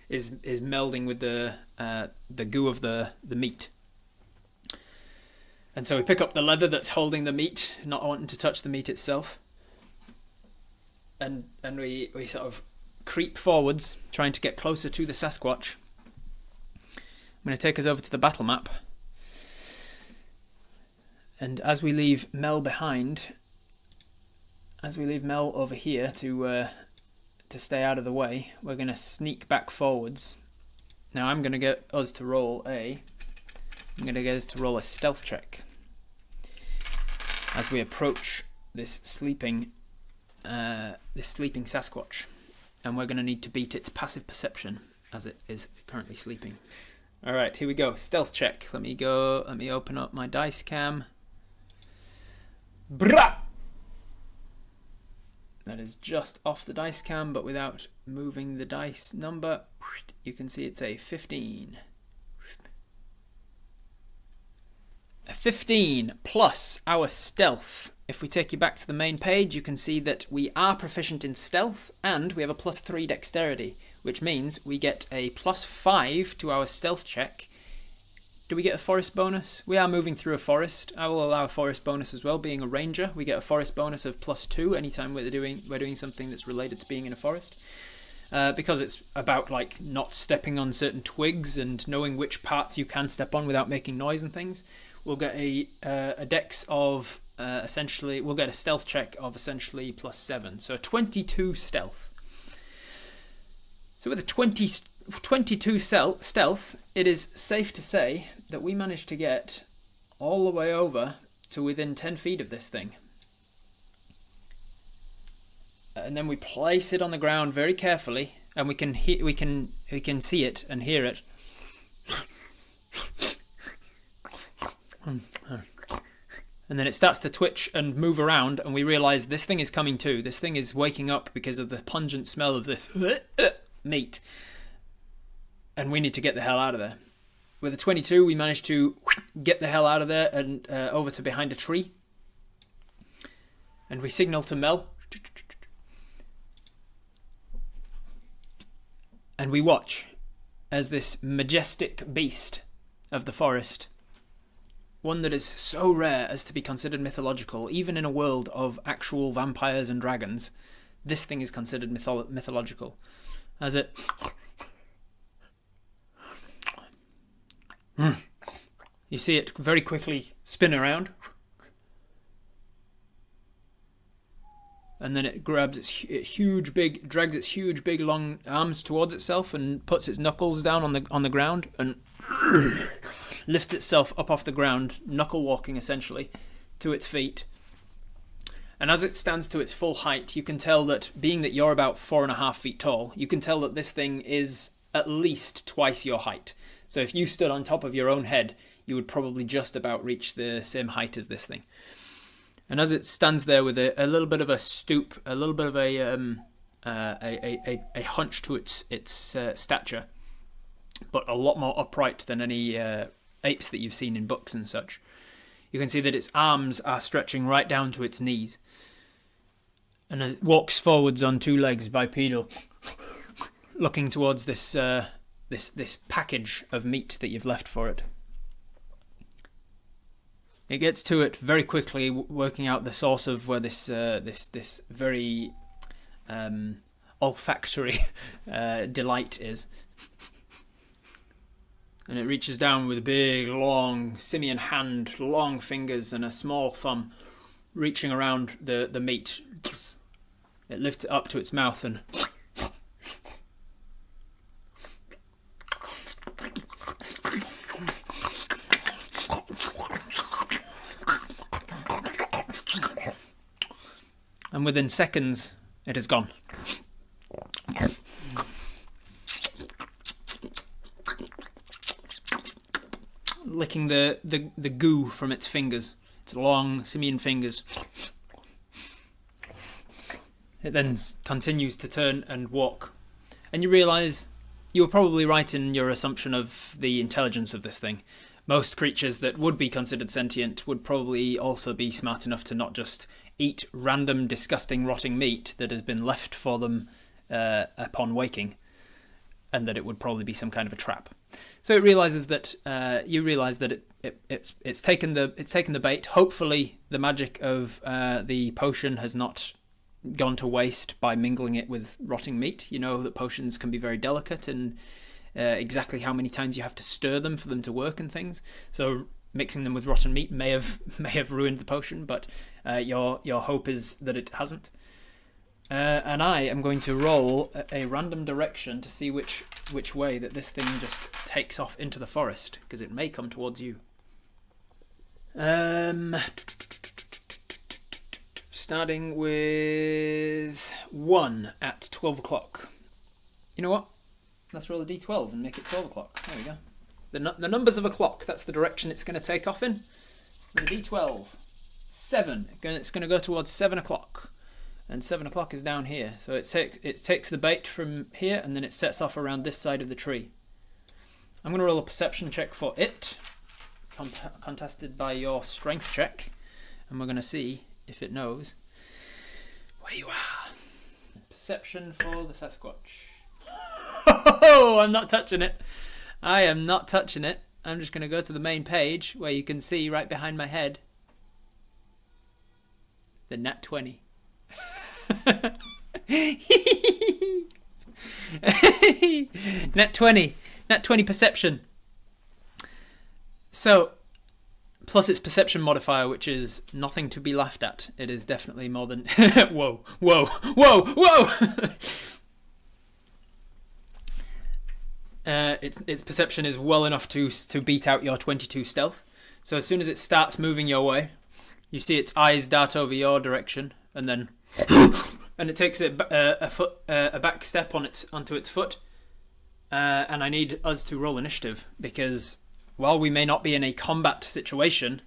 is melding with the goo of the meat. And so we pick up the leather that's holding the meat, not wanting to touch the meat itself. And we sort of creep forwards, trying to get closer to the Sasquatch. I'm going to take us over to the battle map. And as we leave Mel behind, as we leave Mel over here to stay out of the way, we're going to sneak back forwards. Now I'm going to get us to roll a stealth check as we approach this sleeping Sasquatch, and we're going to need to beat its passive perception as it is currently sleeping. All right, here we go. Stealth check. Let me open up my dice cam. Brah! That is just off the dice cam, but without moving the dice number. You can see it's a 15. A 15 plus our stealth. If we take you back to the main page, you can see that we are proficient in stealth and we have a +3 dexterity, which means we get a +5 to our stealth check. Do we get a forest bonus? We are moving through a forest. I will allow a forest bonus as well. Being a ranger, we get a forest bonus of +2 anytime we're doing something that's related to being in a forest. Because it's about like not stepping on certain twigs and knowing which parts you can step on without making noise and things. We'll get a dex of essentially, we'll get a stealth check of essentially +7. So a 22 stealth. So with a 22 stealth, it is safe to say that we managed to get all the way over to within 10 feet of this thing. And then we place it on the ground very carefully, and we can see it and hear it. And then it starts to twitch and move around, and we realize this thing is coming too. This thing is waking up because of the pungent smell of this meat. And we need to get the hell out of there. With a 22, we managed to get the hell out of there and over to behind a tree. And we signal to Mel. And we watch as this majestic beast of the forest, one that is so rare as to be considered mythological, even in a world of actual vampires and dragons, this thing is considered mythological. As it... You see it very quickly spin around. And then it grabs its huge, big, drags its huge, big, long arms towards itself and puts its knuckles down on the ground and lifts itself up off the ground, knuckle walking essentially, to its feet. And as it stands to its full height, you can tell that, being that you're about 4.5 feet tall, you can tell that this thing is at least twice your height. So if you stood on top of your own head, you would probably just about reach the same height as this thing. And as it stands there with a little bit of a stoop, a little bit of a hunch to its stature, but a lot more upright than any apes that you've seen in books and such, you can see that its arms are stretching right down to its knees. And as it walks forwards on 2 legs bipedal, looking towards this package of meat that you've left for it. It gets to it very quickly, working out the source of where this very olfactory delight is. And it reaches down with a big, long, simian hand, long fingers and a small thumb, reaching around the meat. It lifts it up to its mouth and... And within seconds, it is gone. Licking the goo from its fingers, its long simian fingers. It then continues to turn and walk. And you realise you were probably right in your assumption of the intelligence of this thing. Most creatures that would be considered sentient would probably also be smart enough to not just eat random, disgusting, rotting meat that has been left for them upon waking, and that it would probably be some kind of a trap. So it realizes that you realize that it's taken the bait. Hopefully, the magic of the potion has not gone to waste by mingling it with rotting meat. You know that potions can be very delicate, and exactly how many times you have to stir them for them to work and things. So mixing them with rotten meat may have ruined the potion, but your hope is that it hasn't. And I am going to roll a random direction to see which way that this thing just takes off into the forest, because it may come towards you. Starting with 1 at 12 o'clock. You know what? Let's roll a d12 and make it 12 o'clock. There we go. The numbers of a clock, that's the direction it's going to take off in. And the d12. 7. It's going to go towards 7 o'clock. And 7 o'clock is down here. So it takes the bait from here, and then it sets off around this side of the tree. I'm going to roll a perception check for it. contested by your strength check, and we're going to see if it knows where you are. Perception for the Sasquatch. Oh, I'm not touching it. I am not touching it. I'm just going to go to the main page where you can see right behind my head the nat 20. Nat 20. Nat 20 perception. So, plus its perception modifier, which is nothing to be laughed at. It is definitely more than... Whoa, whoa, whoa, whoa! Its perception is well enough to beat out your 22 stealth. So as soon as it starts moving your way, you see its eyes dart over your direction, and then... and it takes a back step onto its foot. And I need us to roll initiative, because while we may not be in a combat situation,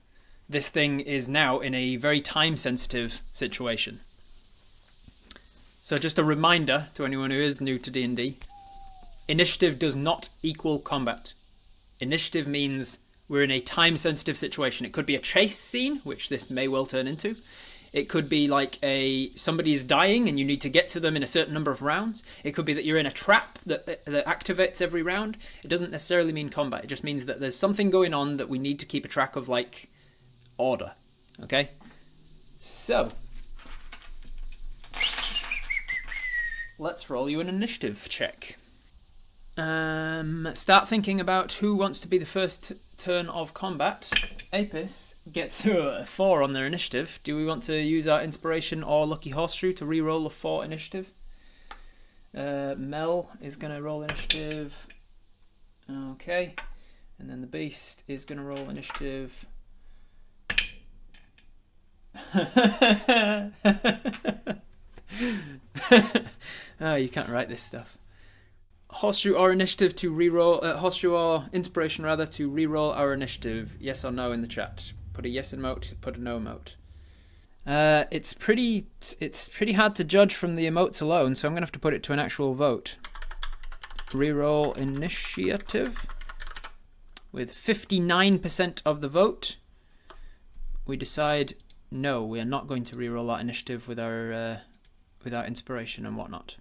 this thing is now in a very time-sensitive situation. So just a reminder to anyone who is new to D&D, initiative does not equal combat. Initiative means we're in a time-sensitive situation. It could be a chase scene, which this may well turn into. It could be like somebody is dying and you need to get to them in a certain number of rounds. It could be that you're in a trap that activates every round. It doesn't necessarily mean combat. It just means that there's something going on that we need to keep a track of, like order. Okay? So, let's roll you an initiative check. Start thinking about who wants to be the first turn of combat. Apis gets a 4 on their initiative. Do we want to use our inspiration or lucky horseshoe to re-roll a 4 initiative? Mel is going to roll initiative. Okay. And then the beast is going to roll initiative. Oh, you can't write this stuff. Horseshoe or initiative to reroll. Horseshoe or inspiration rather to reroll our initiative. Yes or no in the chat. Put a yes emote. Put a no emote. It's pretty hard to judge from the emotes alone, so I'm gonna have to put it to an actual vote. Reroll initiative. With 59% of the vote, we decide no, we are not going to reroll that initiative with our inspiration and whatnot.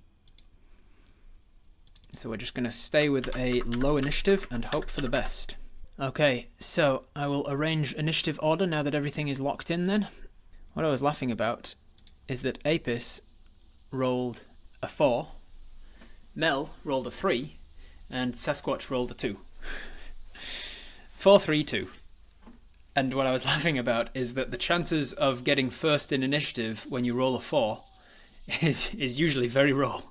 So we're just going to stay with a low initiative and hope for the best. Okay, so I will arrange initiative order now that everything is locked in then. What I was laughing about is that Apis rolled a 4, Mel rolled a 3, and Sasquatch rolled a 2. 4, 3, 2. And what I was laughing about is that the chances of getting first in initiative when you roll a 4 is usually very low.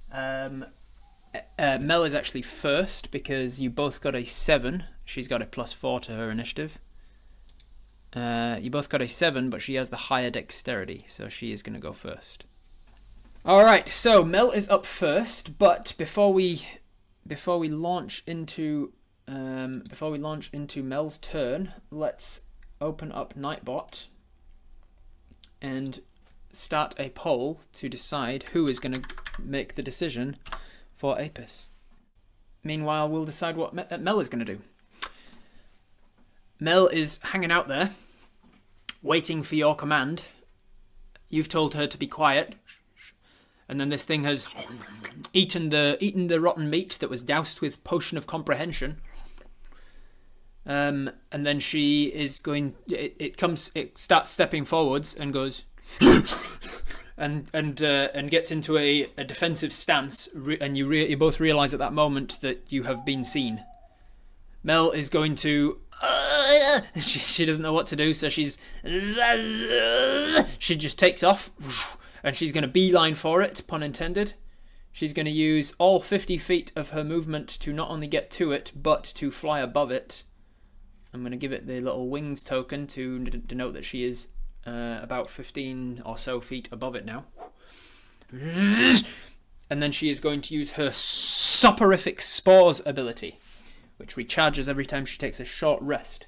Mel is actually first because you both got a 7. She's got a +4 to her initiative. You both got a 7, but she has the higher dexterity, so she is going to go first. All right, so Mel is up first, but before we launch into Mel's turn, let's open up Nightbot and start a poll to decide who is going to make the decision for Apis. Meanwhile, we'll decide what Mel is going to do. Mel is hanging out there, waiting for your command. You've told her to be quiet, and then this thing has eaten the rotten meat that was doused with potion of comprehension. And then she is going. It starts stepping forwards and goes. and gets into a defensive stance, and you both realize at that moment that you have been seen. Mel is going to she doesn't know what to do, so she just takes off, and she's going to beeline for it, pun intended. She's going to use all 50 feet of her movement to not only get to it but to fly above it. I'm going to give it the little wings token to denote that she is about 15 or so feet above it now. And then she is going to use her soporific spores ability, which recharges every time she takes a short rest.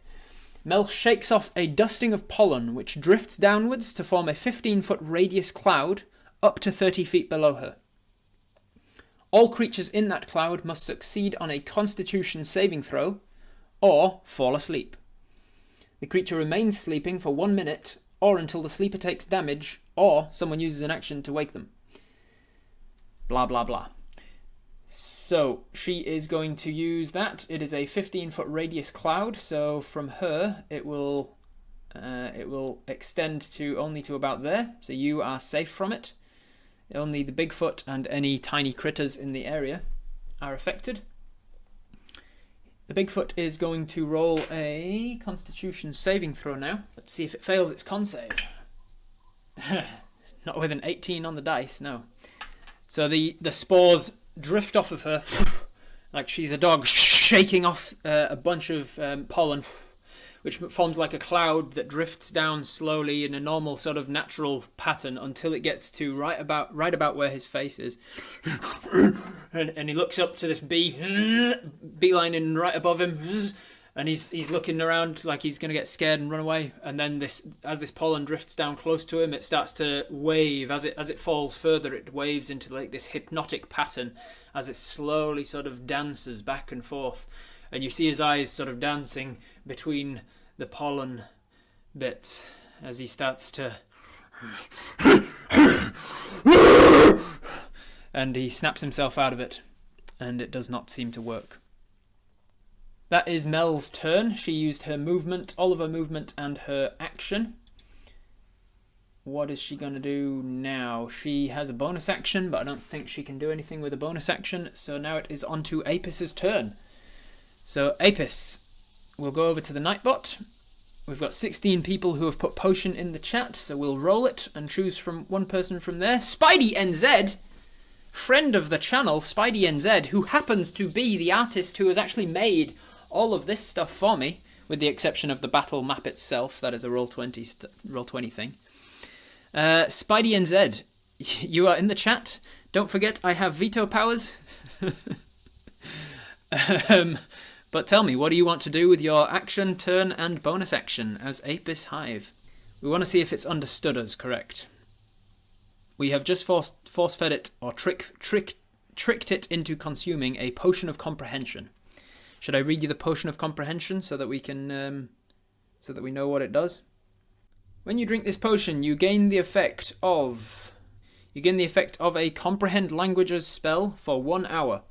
Mel shakes off a dusting of pollen, which drifts downwards to form a 15-foot radius cloud up to 30 feet below her. All creatures in that cloud must succeed on a Constitution saving throw or fall asleep. The creature remains sleeping for 1 minute or until the sleeper takes damage or someone uses an action to wake them. Blah, blah, blah. So she is going to use that. It is a 15-foot radius cloud, so from her it will extend to only to about there. So you are safe from it. Only the Bigfoot and any tiny critters in the area are affected. The Bigfoot is going to roll a Constitution saving throw now. Let's see if it fails its con save. Not with an 18 on the dice, no. So the spores drift off of her like she's a dog shaking off a bunch of pollen, which forms like a cloud that drifts down slowly in a normal sort of natural pattern until it gets to right about where his face is. and he looks up to this beelining right above him, and he's looking around like he's going to get scared and run away. And then as this pollen drifts down close to him, it starts to wave. As it falls further, it waves into like this hypnotic pattern as it slowly sort of dances back and forth. And you see his eyes sort of dancing between the pollen bits as he starts to... and he snaps himself out of it, and it does not seem to work. That is Mel's turn. She used her movement, all of her movement, and her action. What is she going to do now? She has a bonus action, but I don't think she can do anything with a bonus action. So now it is on to Apis' turn. So Apis will go over to the Nightbot. We've got 16 people who have put potion in the chat, so we'll roll it and choose from one person from there. Spidey NZ, friend of the channel, Spidey NZ, who happens to be the artist who has actually made all of this stuff for me, with the exception of the battle map itself. That is a Roll20 thing. Spidey NZ, you are in the chat. Don't forget, I have veto powers. But tell me, what do you want to do with your action, turn, and bonus action as Apis Hive? We want to see if it's understood us correct. We have just force-fed it, or tricked it into consuming a potion of comprehension. Should I read you the potion of comprehension so that we can, so that we know what it does? When you drink this potion, you gain the effect of a comprehend languages spell for 1 hour.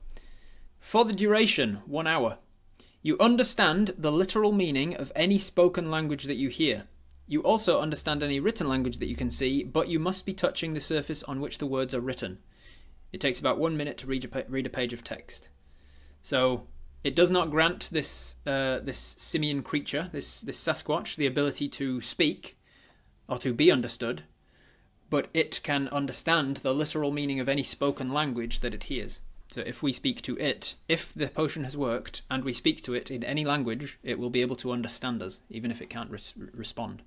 For the duration, 1 hour. You understand the literal meaning of any spoken language that you hear. You also understand any written language that you can see, but you must be touching the surface on which the words are written. It takes about 1 minute to read a page of text. So it does not grant this simian creature, this Sasquatch, the ability to speak or to be understood, but it can understand the literal meaning of any spoken language that it hears. So if we speak to it, if the potion has worked and we speak to it in any language, it will be able to understand us, even if it can't respond.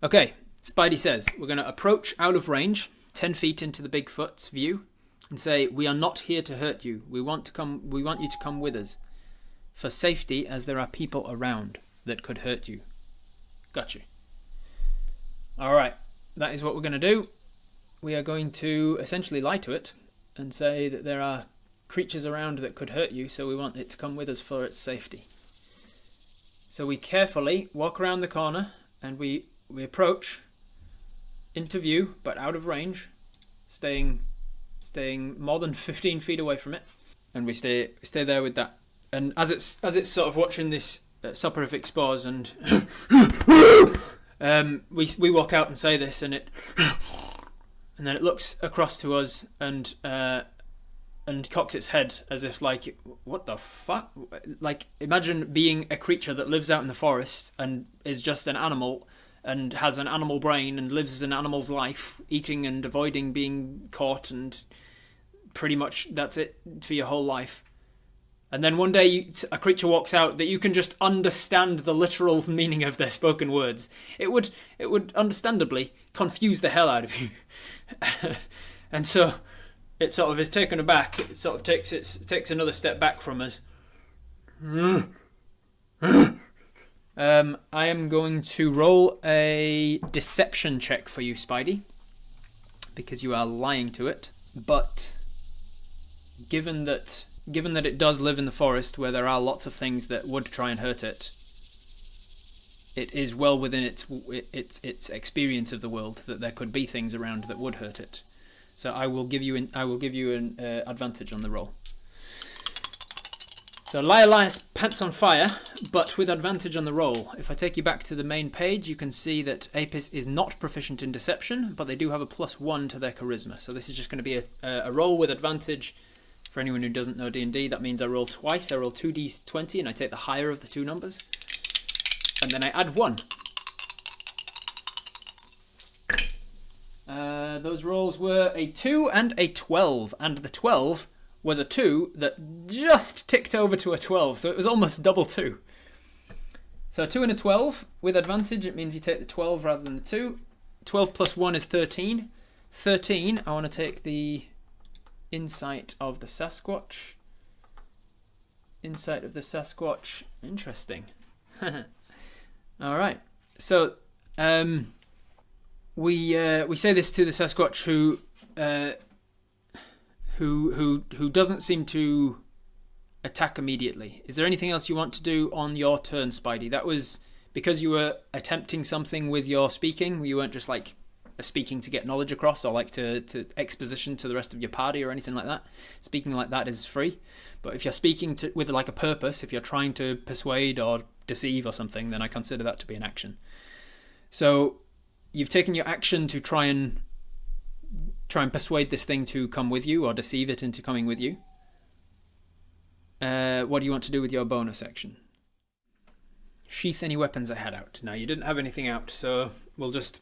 Okay, Spidey says, we're going to approach out of range, 10 feet into the Bigfoot's view, and say, we are not here to hurt you. We want you to come with us. For safety, as there are people around that could hurt you. Got you. Alright, that is what we're going to do. We are going to essentially lie to it and say that there are creatures around that could hurt you, so we want it to come with us for its safety. So we carefully walk around the corner and we approach into view, but out of range, staying more than 15 feet away from it, and we stay there with that. And as it's sort of watching this soporific spores, and we walk out and say this, and then it looks across to us and cocks its head as if like, what the fuck? Like, imagine being a creature that lives out in the forest and is just an animal and has an animal brain and lives an animal's life, eating and avoiding being caught, and pretty much that's it for your whole life. And then one day a creature walks out that you can just understand the literal meaning of their spoken words. It would understandably confuse the hell out of you. And so it sort of is taken aback. It sort of takes another step back from us. I am going to roll a deception check for you, Spidey, because you are lying to it. But given that it does live in the forest where there are lots of things that would try and hurt it, it is well within its experience of the world that there could be things around that would hurt it. So I will give you an advantage on the roll. So Liar's pants on fire, but with advantage on the roll. If I take you back to the main page, you can see that Apis is not proficient in deception, but they do have a +1 to their charisma. So this is just going to be a roll with advantage. For anyone who doesn't know D&D, that means I roll twice. I roll 2d20 and I take the higher of the two numbers. And then I add 1. Those rolls were a 2 and a 12, and the 12 was a 2 that just ticked over to a 12, so it was almost double 2. So a 2 and a 12 with advantage, it means you take the 12 rather than the 2. 12 plus 1 is 13. 13, I want to take the insight of the Sasquatch. Insight of the Sasquatch. Interesting. All right. So we say this to the Sasquatch who doesn't seem to attack immediately. Is there anything else you want to do on your turn, Spidey? That was because you were attempting something with your speaking. You weren't just like speaking to get knowledge across or like to exposition to the rest of your party or anything like that. Speaking like that is free. But if you're speaking with like a purpose, if you're trying to persuade or deceive or something, then I consider that to be an action. So you've taken your action to try and persuade this thing to come with you or deceive it into coming with you. What do you want to do with your bonus action? Sheath any weapons I had out. Now you didn't have anything out, so we'll just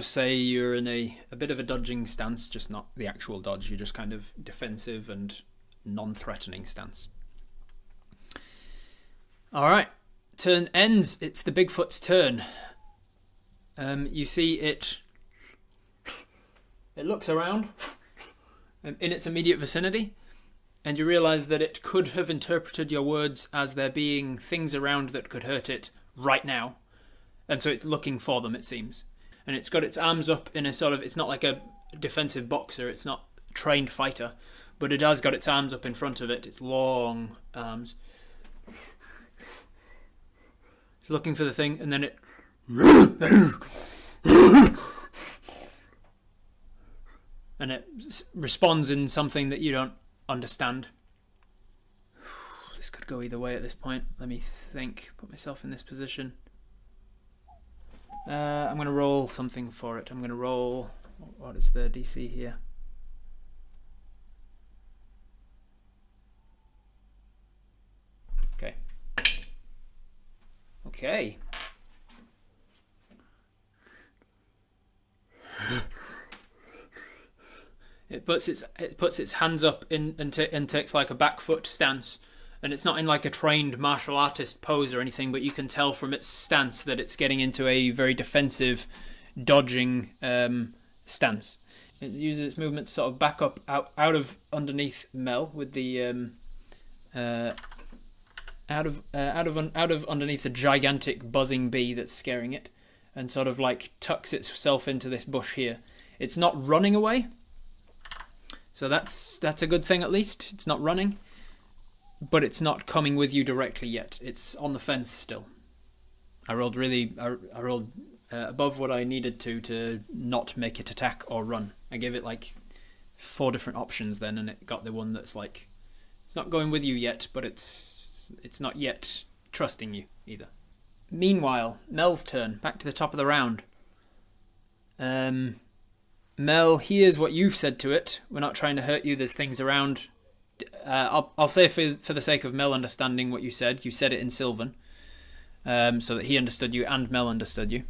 say you're in a bit of a dodging stance, just not the actual dodge. You're just kind of defensive and non-threatening stance. All right, turn ends. It's the Bigfoot's turn. You see it looks around in its immediate vicinity, and you realize that it could have interpreted your words as there being things around that could hurt it right now, and so it's looking for them, it seems. And it's got its arms up in a sort of, it's not like a defensive boxer, it's not a trained fighter, but it has got its arms up in front of it, its long arms. It's looking for the thing, and then it and it responds in something that you don't understand. This could go either way at this point. Let me think. Put myself in this position. I'm going to roll something for it. I'm going to roll... What is the DC here? Okay. Okay. It puts its hands up and takes like a back foot stance, and it's not in like a trained martial artist pose or anything, but you can tell from its stance that it's getting into a very defensive, dodging stance. It uses its movement to sort of back up out of underneath Mel with the out of underneath the gigantic buzzing bee that's scaring it, and sort of like tucks itself into this bush here. It's not running away. So that's a good thing at least. It's not running, but it's not coming with you directly yet. It's on the fence still. I rolled above what I needed to not make it attack or run. I gave it like 4 different options then, and it got the one that's like, it's not going with you yet, but it's not yet trusting you either. Meanwhile, Mel's turn. Back to the top of the round. Mel hears what you've said to it. We're not trying to hurt you. There's things around. I'll say for the sake of Mel understanding what you said it in Sylvan, so that he understood you and Mel understood you.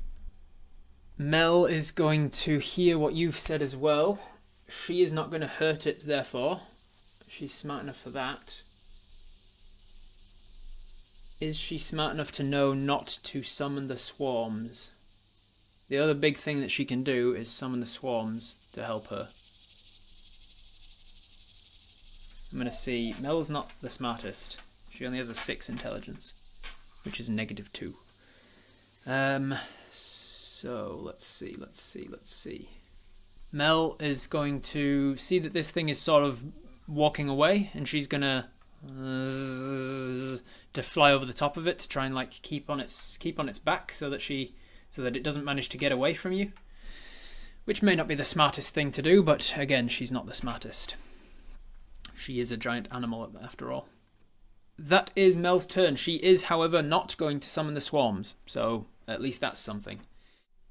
Mel is going to hear what you've said as well. She is not going to hurt it, therefore. She's smart enough for that. Is she smart enough to know not to summon the swarms? The other big thing that she can do is summon the swarms to help her. I'm going to see. Mel's not the smartest. She only has a 6 intelligence, which is -2. So let's see. Mel is going to see that this thing is sort of walking away, and she's gonna to fly over the top of it to try and like keep on its back so that it doesn't manage to get away from you. Which may not be the smartest thing to do, but again, she's not the smartest. She is a giant animal after all. That is Mel's turn. She is, however, not going to summon the swarms, so at least that's something.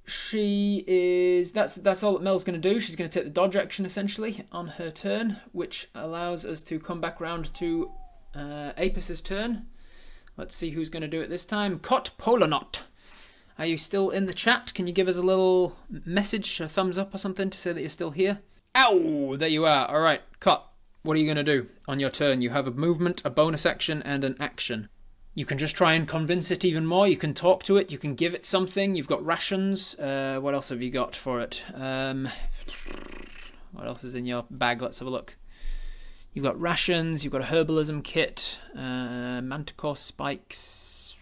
That's all that Mel's going to do. She's going to take the dodge action essentially on her turn, which allows us to come back round to Apis' turn. Let's see who's going to do it this time. Cot Polanot. Are you still in the chat? Can you give us a little message, a thumbs up or something to say that you're still here? Ow! There you are. All right, Cot, what are you going to do on your turn? You have a movement, a bonus action, and an action. You can just try and convince it even more. You can talk to it. You can give it something. You've got rations. What else have you got for it? What else is in your bag? Let's have a look. You've got rations. You've got a herbalism kit. Manticore spikes.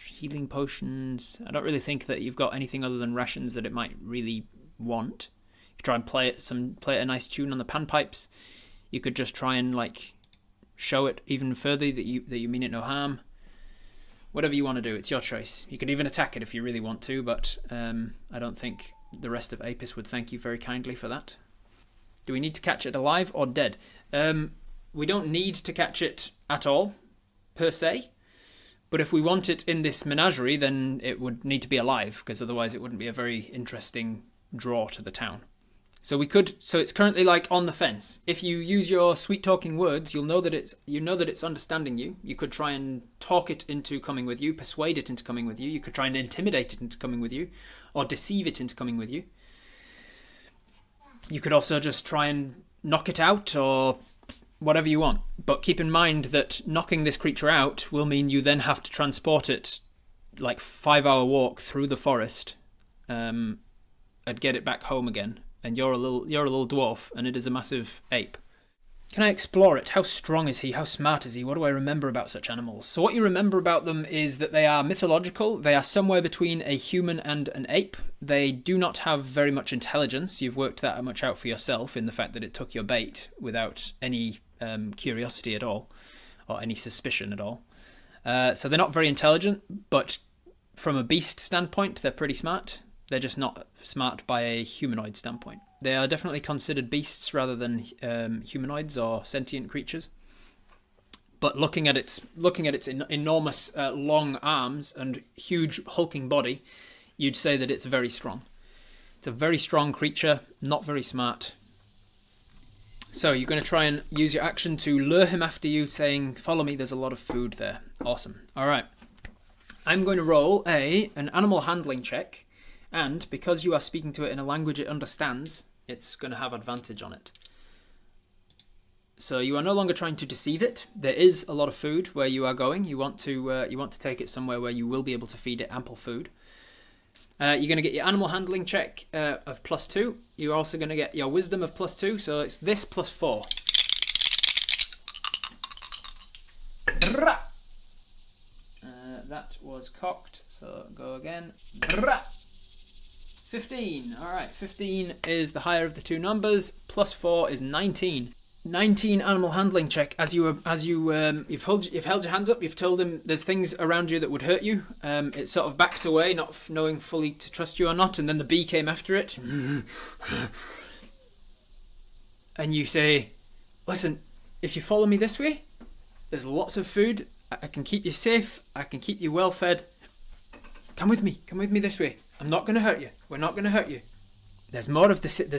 Healing potions. I don't really think that you've got anything other than rations that it might really want. You could try and play it a nice tune on the panpipes. You could just try and like show it even further that you mean it no harm. Whatever you want to do, it's your choice. You could even attack it if you really want to, but I don't think the rest of Apis would thank you very kindly for that. Do we need to catch it alive or dead? We don't need to catch it at all, per se. But if we want it in this menagerie, then it would need to be alive, because otherwise it wouldn't be a very interesting draw to the town. So it's currently like on the fence. If you use your sweet talking words, you know that it's understanding you. You could try and talk it into coming with you, persuade it into coming with you. You could try and intimidate it into coming with you, or deceive it into coming with you. You could also just try and knock it out, or whatever you want. But keep in mind that knocking this creature out will mean you then have to transport it like 5-hour walk through the forest, and get it back home again. And you're a little dwarf, and it is a massive ape. Can I explore it? How strong is he? How smart is he? What do I remember about such animals? So what you remember about them is that they are mythological. They are somewhere between a human and an ape. They do not have very much intelligence. You've worked that much out for yourself in the fact that it took your bait without any curiosity at all, or any suspicion at all. So they're not very intelligent, but from a beast standpoint, they're pretty smart. They're just not smart by a humanoid standpoint. They are definitely considered beasts rather than humanoids or sentient creatures. But looking at its enormous long arms and huge hulking body, you'd say that it's very strong. It's a very strong creature, not very smart. So you're going to try and use your action to lure him after you, saying, "Follow me, there's a lot of food there." Awesome. All right. I'm going to roll an animal handling check. And because you are speaking to it in a language it understands, it's going to have advantage on it. So you are no longer trying to deceive it. There is a lot of food where you are going. You want to take it somewhere where you will be able to feed it ample food. You're going to get your animal handling check of +2. You're also going to get your wisdom of +2. So it's this +4. That was cocked. So go again. 15. All right, 15 is the higher of the two numbers. +4 is 19. 19 animal handling check. You've held your hands up. You've told him there's things around you that would hurt you. It sort of backed away, not knowing fully to trust you or not. And then the bee came after it. And you say, "Listen, if you follow me this way, there's lots of food. I can keep you safe. I can keep you well fed. Come with me. Come with me this way. I'm not going to hurt you. We're not going to hurt you. There's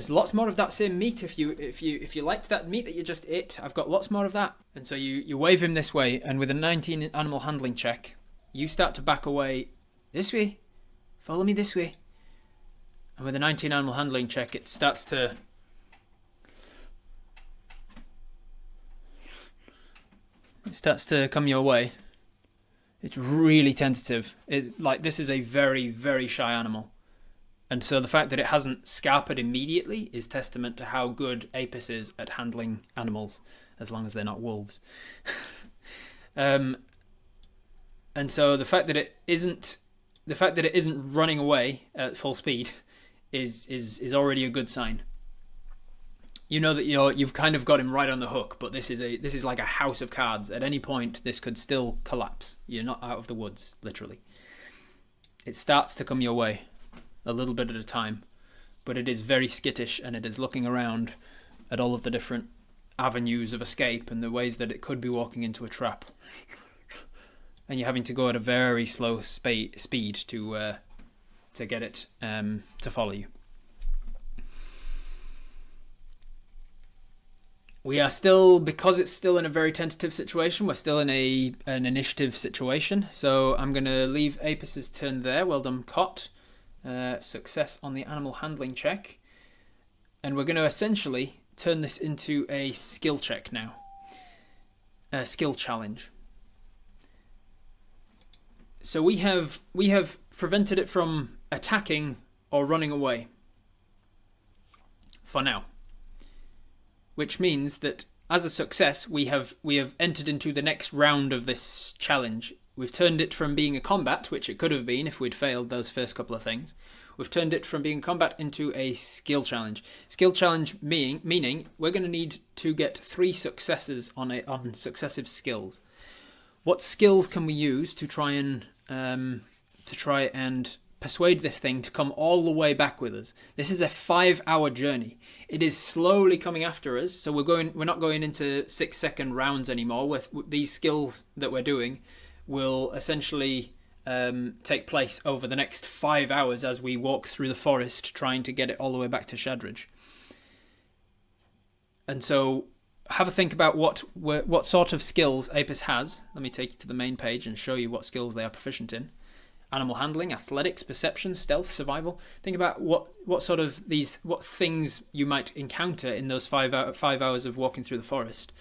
lots more of that same meat. If you liked that meat that you just ate, I've got lots more of that." And so you wave him this way, and with a 19 animal handling check, you start to back away. "This way. Follow me this way." And with a 19 animal handling check, it starts to come your way. It's really tentative. It's like this is a very, very shy animal. And so the fact that it hasn't scarpered immediately is testament to how good Apis is at handling animals, as long as they're not wolves. And so the fact that it isn't running away at full speed is already a good sign. you know that you've kind of got him right on the hook, but this is like a house of cards. At any point, this could still collapse. You're not out of the woods, literally. It starts to come your way, a little bit at a time, but it is very skittish, and it is looking around at all of the different avenues of escape and the ways that it could be walking into a trap. And you're having to go at a very slow speed to get it to follow you. We are still, because it's still in a very tentative situation, we're still in an initiative situation. So I'm going to leave Apis's turn there. Well done, Cot. Success on the animal handling check. And we're going to essentially turn this into a skill check now. A skill challenge. So we have prevented it from attacking or running away. For now. Which means that as a success, we have entered into the next round of this challenge. We've turned it from being a combat, which it could have been if we'd failed those first couple of things. We've turned it from being combat into a skill challenge. Skill challenge meaning we're going to need to get 3 successes on successive skills. What skills can we use to try and persuade this thing to come all the way back with us? This is a 5-hour journey. It is slowly coming after us, so we're not going into 6-second rounds anymore. With these skills that we're doing will essentially take place over the next 5 hours as we walk through the forest trying to get it all the way back to Shadridge. And so have a think about what sort of skills Apis has. Let me take you to the main page and show you what skills they are proficient in. Animal handling, athletics, perception, stealth, survival. Think about what things you might encounter in those 5 hours of walking through the forest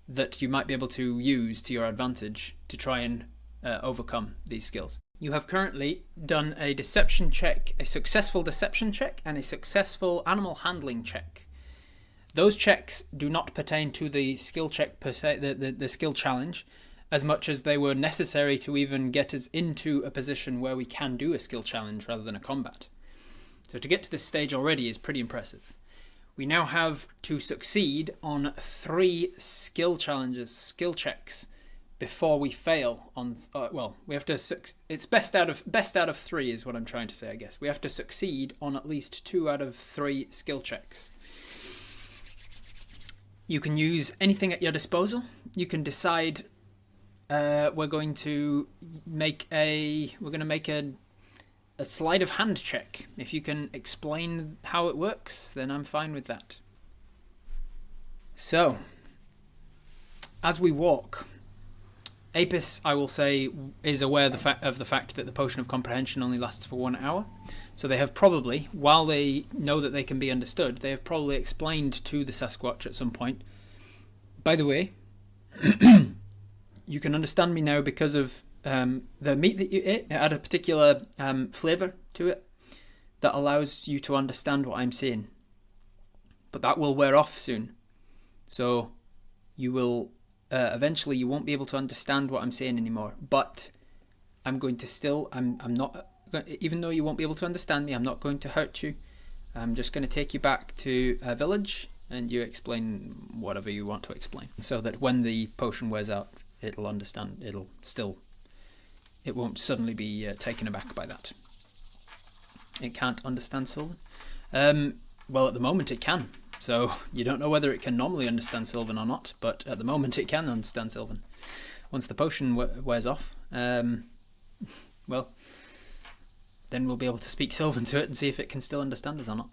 that you might be able to use to your advantage to try and overcome these skills. You have currently done a deception check, a successful deception check, and a successful animal handling check. Those checks do not pertain to the skill check per se, the skill challenge, as much as they were necessary to even get us into a position where we can do a skill challenge rather than a combat. So to get to this stage already is pretty impressive. We now have to succeed on 3 skill challenges, skill checks, before we fail on. We have to. It's best out of 3 is what I'm trying to say. I guess we have to succeed on at least 2 out of 3 skill checks. You can use anything at your disposal. You can decide. We're going to make a sleight of hand check. If you can explain how it works, then I'm fine with that. So, as we walk, Apis, I will say, is aware of the fact that the potion of comprehension only lasts for 1 hour. So they have probably, while they know that they can be understood, they have probably explained to the Sasquatch at some point, by the way, you can understand me now because of the meat that you ate. It had a particular flavour to it that allows you to understand what I'm saying. But that will wear off soon. So you will eventually you won't be able to understand what I'm saying anymore. But I'm going to still, I'm not, even though you won't be able to understand me, I'm not going to hurt you. I'm just going to take you back to a village and you explain whatever you want to explain. So that when the potion wears out, it'll understand, it won't suddenly be taken aback by that. It can't understand Sylvan? Well, at the moment it can. So you don't know whether it can normally understand Sylvan or not, but at the moment it can understand Sylvan. Once the potion wears off, well, then we'll be able to speak Sylvan to it and see if it can still understand us or not.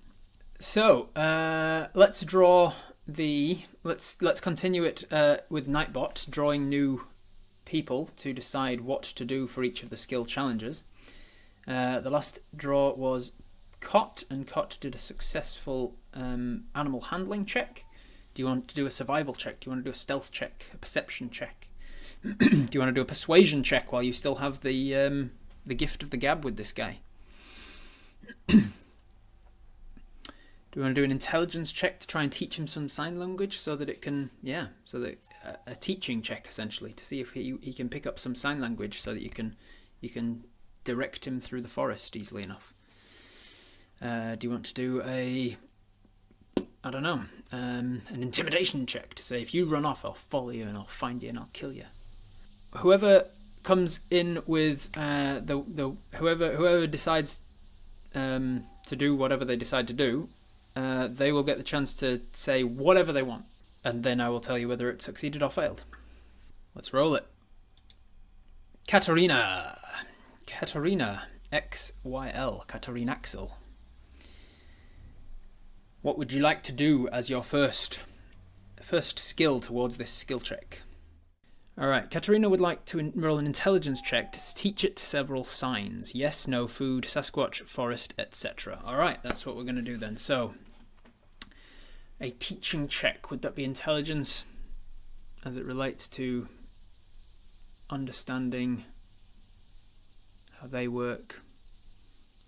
So let's continue it with Nightbot, drawing new people to decide what to do for each of the skill challenges. The last draw was Cot, and Cot did a successful animal handling check. Do you want to do a survival check? Do you want to do a stealth check? A perception check? Do you want to do a persuasion check while you still have the gift of the gab with this guy? Do you want to do an intelligence check to try and teach him some sign language so that it can, a teaching check essentially to see if he can pick up some sign language so that you can direct him through the forest easily enough. Do you want to do I don't know, an intimidation check to say, if you run off, I'll follow you and I'll find you and I'll kill you. Whoever comes in with whoever decides to do whatever they decide to do, they will get the chance to say whatever they want, and then I will tell you whether it succeeded or failed. Let's roll it. Katarina XYL, Katarina Axel. What would you like to do as your first skill towards this skill check? Alright, Katarina would like to roll an intelligence check to teach it several signs. Yes, no, food, Sasquatch, forest, etc. Alright, that's what we're going to do then. So, a teaching check. Would that be intelligence as it relates to understanding how they work?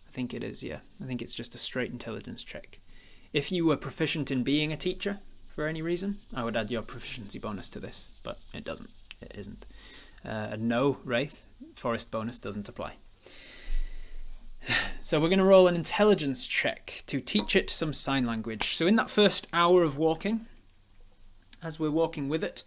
I think it is, yeah. I think it's just a straight intelligence check. If you were proficient in being a teacher for any reason, I would add your proficiency bonus to this, but it doesn't. It isn't. No, Wraith, forest bonus doesn't apply. So we're going to roll an intelligence check to teach it some sign language. So in that first hour of walking, as we're walking with it,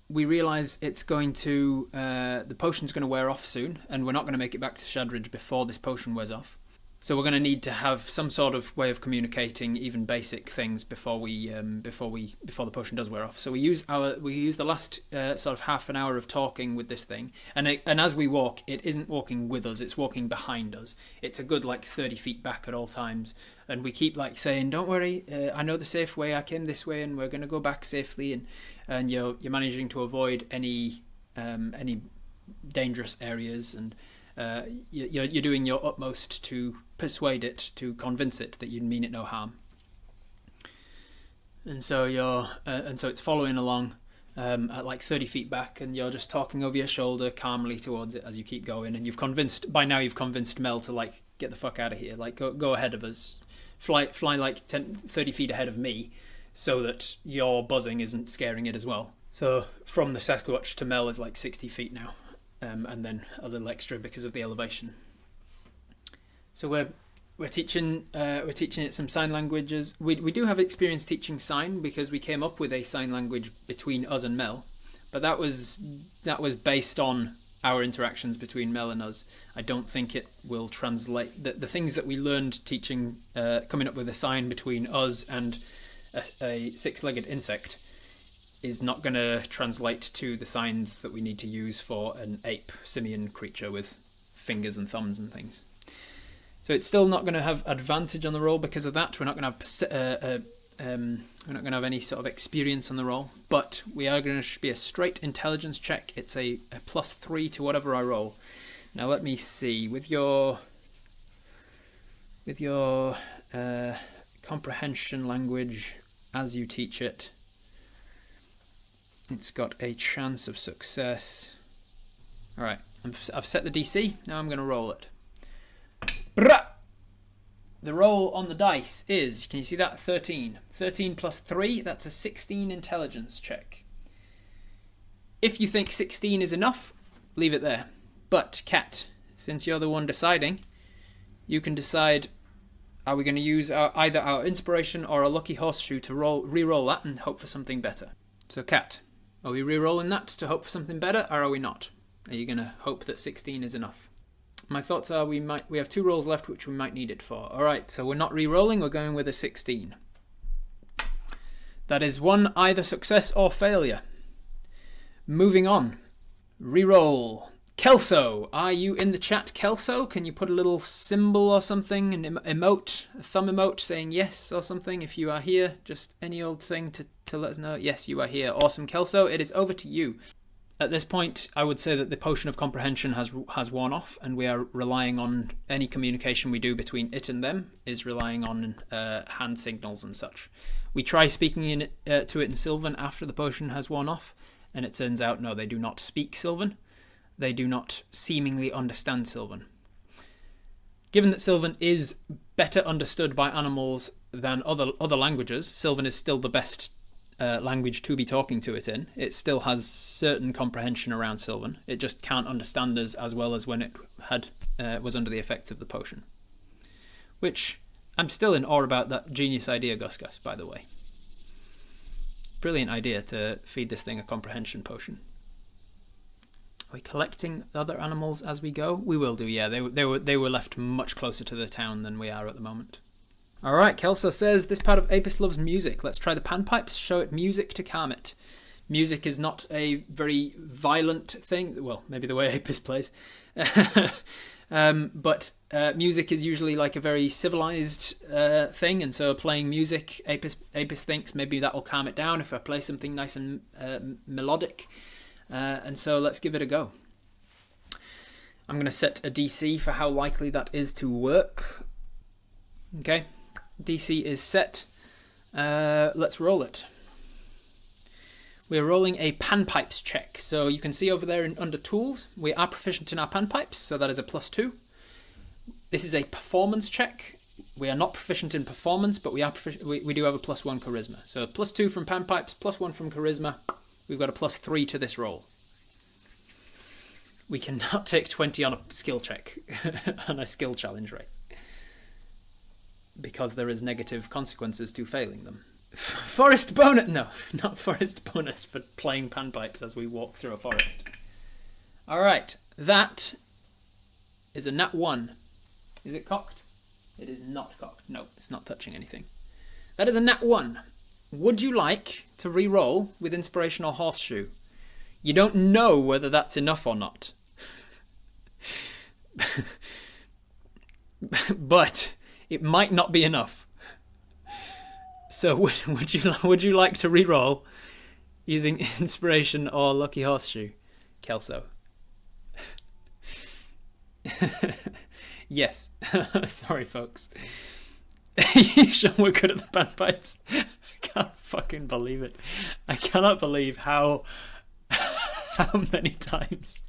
we realise it's going to, the potion's going to wear off soon, and we're not going to make it back to Shadridge before this potion wears off. So we're going to need to have some sort of way of communicating even basic things before the potion does wear off. So we use the last sort of half an hour of talking with this thing, and as we walk, it isn't walking with us; it's walking behind us. It's a good 30 feet back at all times, and we keep saying, "Don't worry, I know the safe way. I came this way, and we're going to go back safely." And you're managing to avoid any dangerous areas, and you're doing your utmost to persuade it, to convince it that you mean it no harm. And so it's following along at 30 feet back, and you're just talking over your shoulder calmly towards it as you keep going. And you've convinced Mel to get the fuck out of here, go ahead of us, fly 30 feet ahead of me, so that your buzzing isn't scaring it as well. So from the Sasquatch to Mel is 60 feet now. And then a little extra because of the elevation. So we're teaching it some sign languages. We do have experience teaching sign because we came up with a sign language between us and Mel, but that was based on our interactions between Mel and us. I don't think it will translate the things that we learned teaching, coming up with a sign between us and a six-legged insect is not going to translate to the signs that we need to use for an ape simian creature with fingers and thumbs and things. So it's still not going to have advantage on the roll because of that. We're not going to have any sort of experience on the roll, but we are going to be a straight intelligence check. It's a +3 to whatever I roll. Now let me see with your comprehension language as you teach it. It's got a chance of success. All right, I've set the DC. Now I'm going to roll it. Brah! The roll on the dice is, can you see that? 13. 13 plus 3, that's a 16 intelligence check. If you think 16 is enough, leave it there. But, Cat, since you're the one deciding, you can decide, are we going to use either our inspiration or a lucky horseshoe to re-roll that and hope for something better? So, Cat, are we re-rolling that to hope for something better, or are we not? Are you going to hope that 16 is enough? My thoughts are we have 2 rolls left which we might need it for. Alright, so we're not re-rolling, we're going with a 16. That is one either success or failure. Moving on. Re-roll. Kelso, are you in the chat, Kelso? Can you put a little symbol or something, an emote, a thumb emote saying yes or something if you are here? Just any old thing to let us know. Yes, you are here. Awesome, Kelso. It is over to you. At this point, I would say that the potion of comprehension has worn off, and we are relying on any communication we do between it and them is relying on hand signals and such. We try speaking to it in Sylvan after the potion has worn off, and it turns out, no, they do not speak Sylvan. They do not seemingly understand Sylvan. Given that Sylvan is better understood by animals than other languages, Sylvan is still the best language to be talking to it in. It still has certain comprehension around Sylvan. It just can't understand us as well as when it was under the effect of the potion. Which I'm still in awe about that genius idea, Gus, by the way. Brilliant idea to feed this thing a comprehension potion. Are we collecting other animals as we go? We will do, yeah. They were left much closer to the town than we are at the moment. All right, Kelso says, this part of Apis loves music. Let's try the panpipes. Show it music to calm it. Music is not a very violent thing. Well, maybe the way Apis plays. But music is usually like a very civilized thing, and so playing music, Apis thinks maybe that will calm it down if I play something nice and melodic. And so let's give it a go. I'm going to set a DC for how likely that is to work. Okay, DC is set. Let's roll it. We're rolling a panpipes check. So you can see over there under tools, we are proficient in our panpipes, so that is a +2. This is a performance check. We are not proficient in performance, but we are we do have a +1 charisma. So +2 from panpipes, +1 from charisma. We've got a +3 to this roll. We cannot take 20 on a skill check, on a skill challenge, right? Because there is negative consequences to failing them. Forest bonus! No, not forest bonus for playing panpipes as we walk through a forest. Alright, that is a nat 1. Is it cocked? It is not cocked. No, it's not touching anything. That is a nat 1. Would you like to re-roll with inspiration or horseshoe? You don't know whether that's enough or not. But it might not be enough. So would you like to re-roll using inspiration or lucky horseshoe, Kelso? Yes. Sorry, folks. You sure we're good at the panpipes? I can't fucking believe it. I cannot believe how many times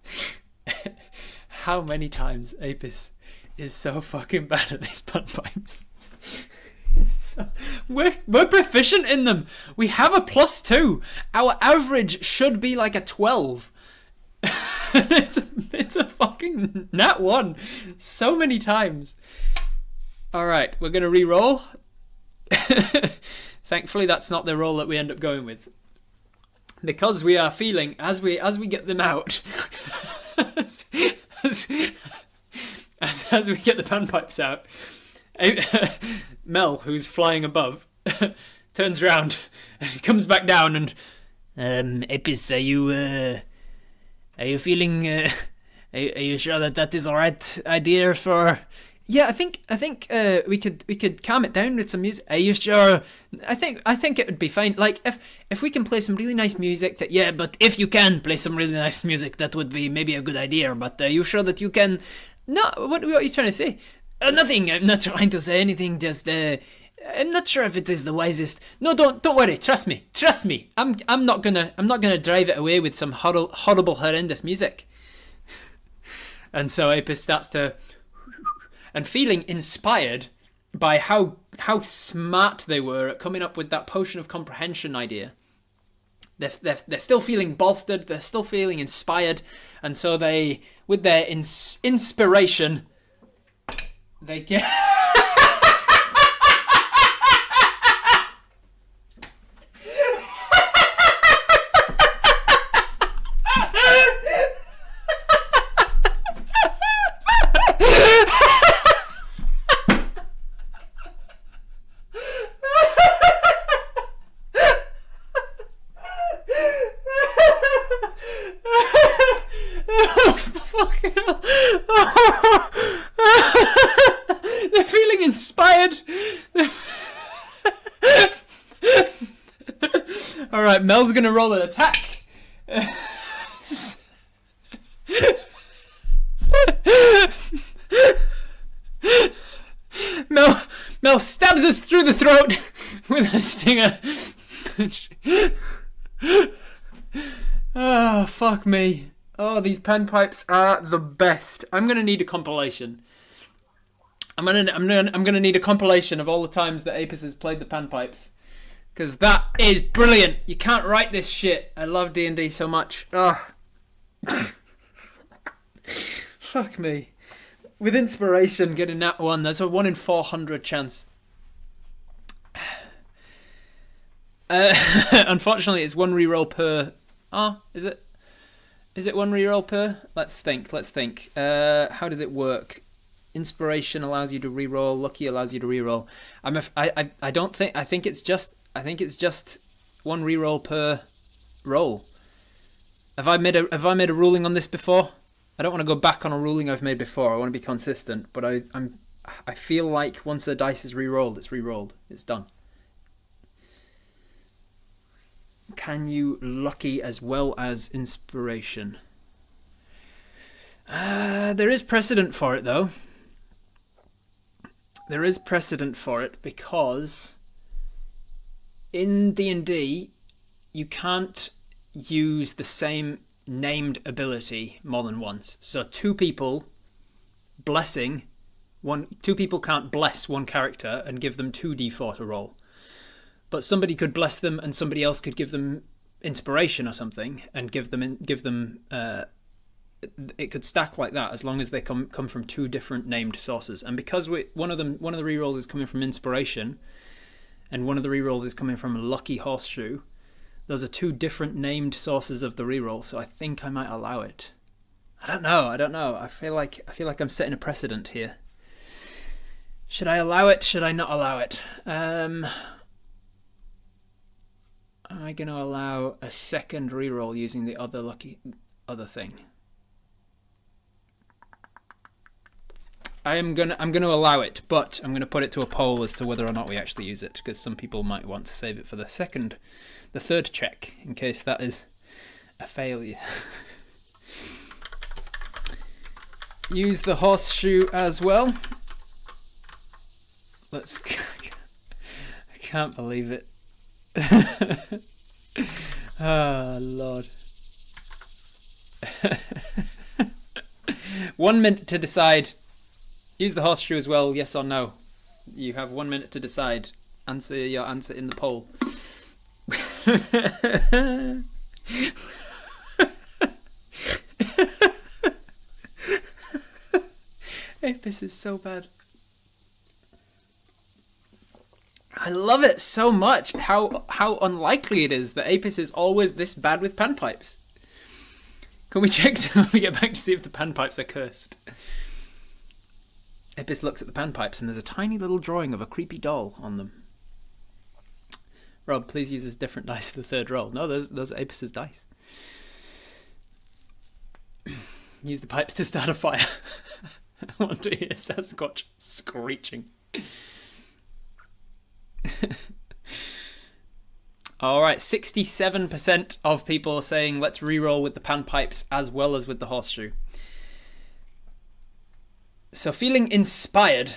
Apis is so fucking bad at these panpipes. We're proficient in them. We have a +2. Our average should be like a 12. it's a fucking nat 1 so many times. All right, we're gonna re-roll. Thankfully, that's not the roll that we end up going with, because we are feeling as we get them out, as we get the panpipes out. Mel, who's flying above, turns around and comes back down and, Apis, are you feeling? Are you sure that is the right idea for? Yeah, I think we could calm it down with some music. Are you sure? I think it would be fine. Like if we can play some really nice music. But if you can play some really nice music, that would be maybe a good idea. But are you sure that you can? No, what are you trying to say? Nothing. I'm not trying to say anything. Just I'm not sure if it is the wisest. No, don't worry. Trust me. I'm not gonna drive it away with some horrible, horrendous music. And so Apis starts to, and feeling inspired by how smart they were at coming up with that potion of comprehension idea. They're still feeling bolstered. They're still feeling inspired, and so they, with their inspiration, they get. They're feeling inspired. All right, Mel's gonna roll an attack. Mel stabs us through the throat with a stinger. Oh, fuck me. Oh, these panpipes are the best. I'm gonna need a compilation. I'm gonna need a compilation of all the times that Apis has played the panpipes, because that is brilliant. You can't write this shit. I love D&D so much. Oh. Fuck me. With inspiration, getting that one, there's a 1 in 400 chance Unfortunately, it's one reroll per... Oh, is it? Is it one reroll per? Let's think. How does it work? Inspiration allows you to reroll. Lucky allows you to reroll. I don't think... I think it's just one reroll per roll. Have I made a ruling on this before? I don't want to go back on a ruling I've made before. I want to be consistent, but I feel like once a dice is re-rolled, it's re-rolled. It's done. Can you lucky as well as inspiration? There is precedent for it, though. There is precedent for it because in D&D, you can't use the same named ability more than once. So two people can't bless one character and give them 2d4 to roll. But somebody could bless them and somebody else could give them inspiration or something and give them it could stack like that as long as they come from two different named sources. And because one of the rerolls is coming from inspiration and one of the rerolls is coming from a lucky horseshoe, those are two different named sources of the reroll, so I think I might allow it. I don't know. I feel like I'm setting a precedent here. Should I allow it? Should I not allow it? Am I going to allow a second reroll using the other thing? I'm gonna allow it, but I'm gonna put it to a poll as to whether or not we actually use it, because some people might want to save it for the third check in case that is a failure. Use the horseshoe as well. I can't believe it. Oh Lord. 1 minute to decide. Use the horseshoe as well, yes or no. You have 1 minute to decide. Answer your answer in the poll. This is so bad. I love it so much. How unlikely it is that Apis is always this bad with panpipes. Can we check when we get back to see if the panpipes are cursed? Apis looks at the panpipes and there's a tiny little drawing of a creepy doll on them. Rob, please use different dice for the third roll. No, those are Apis's dice. Use the pipes to start a fire. I want to hear Sasquatch screeching. Alright, 67% of people are saying let's reroll with the panpipes as well as with the horseshoe. So feeling inspired,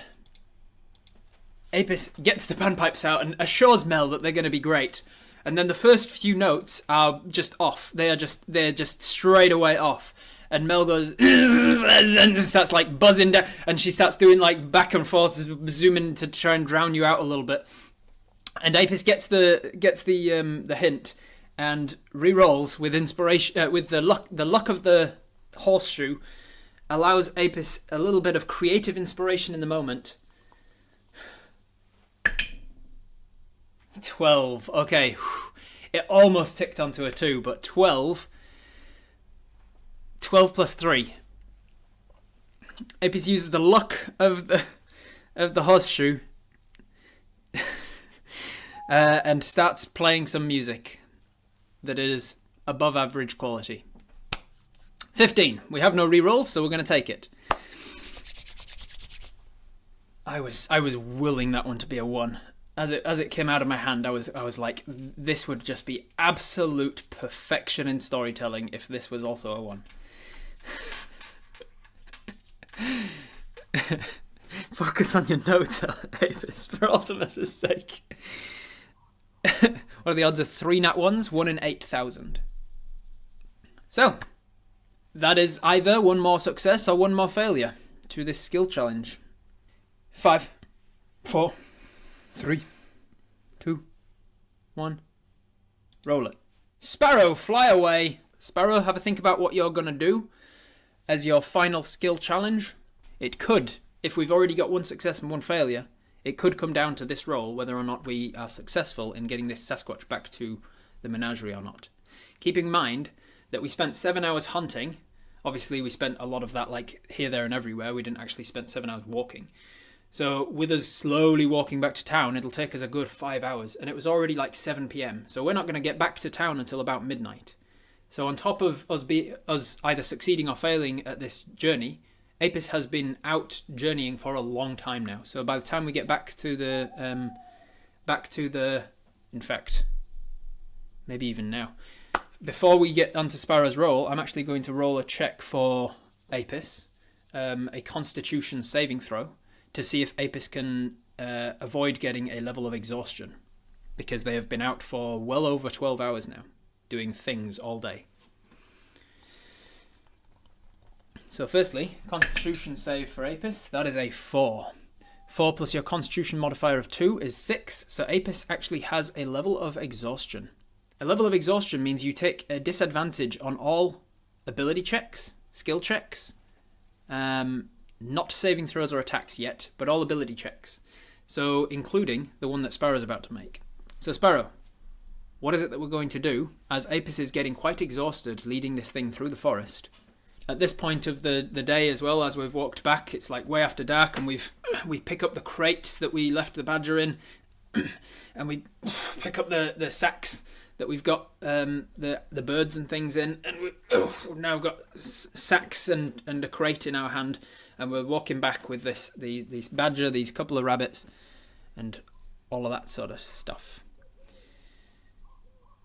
Apis gets the panpipes out and assures Mel that they're going to be great. And then the first few notes are just off. They're just straight away off. And Mel goes and starts like buzzing down, and she starts doing like back and forth, zooming to try and drown you out a little bit. And Apis gets the hint and re-rolls with inspiration with the luck of the horseshoe. Allows Apis a little bit of creative inspiration in the moment. 12. Okay. It almost ticked onto a 2, but 12. 12 plus 3. Apis uses the luck of the horseshoe and starts playing some music that is above average quality. 15. We have no rerolls, so we're going to take it. I was willing that one to be a 1. As it came out of my hand, I was like, this would just be absolute perfection in storytelling if this was also a 1. Focus on your notes, Apis, for Altames' sake. What are the odds of 3 nat 1s? 1 in 8,000. So, that is either 1 more success or 1 more failure to this skill challenge. 5, 4, 3, 2, 1. Roll it. Sparrow, fly away. Sparrow, have a think about what you're going to do as your final skill challenge. It could, if we've already got 1 success and 1 failure, it could come down to this roll, whether or not we are successful in getting this Sasquatch back to the menagerie or not. Keep in mind that we spent 7 hours hunting. Obviously, we spent a lot of that like here, there, and everywhere. We didn't actually spend 7 hours walking. So with us slowly walking back to town, it'll take us a good 5 hours. And it was already like 7 p.m. So we're not going to get back to town until about midnight. So on top of us either succeeding or failing at this journey, Apis has been out journeying for a long time now. So by the time we get back to the, in fact, maybe even now, before we get onto Sparrow's roll, I'm actually going to roll a check for Apis, a Constitution saving throw, to see if Apis can avoid getting a level of exhaustion, because they have been out for well over 12 hours now, doing things all day. So firstly, Constitution save for Apis, that is a 4. 4 plus your Constitution modifier of 2 is 6, so Apis actually has a level of exhaustion. A level of exhaustion means you take a disadvantage on all ability checks, skill checks, not saving throws or attacks yet, but all ability checks. So including the one that Sparrow's about to make. So Sparrow, what is it that we're going to do as Apis is getting quite exhausted leading this thing through the forest? At this point of the day as well, as we've walked back, it's like way after dark, and we pick up the crates that we left the badger in, and we pick up the sacks that we've got the birds and things in, and we've now got sacks and a crate in our hand, and we're walking back with this badger, these couple of rabbits, and all of that sort of stuff.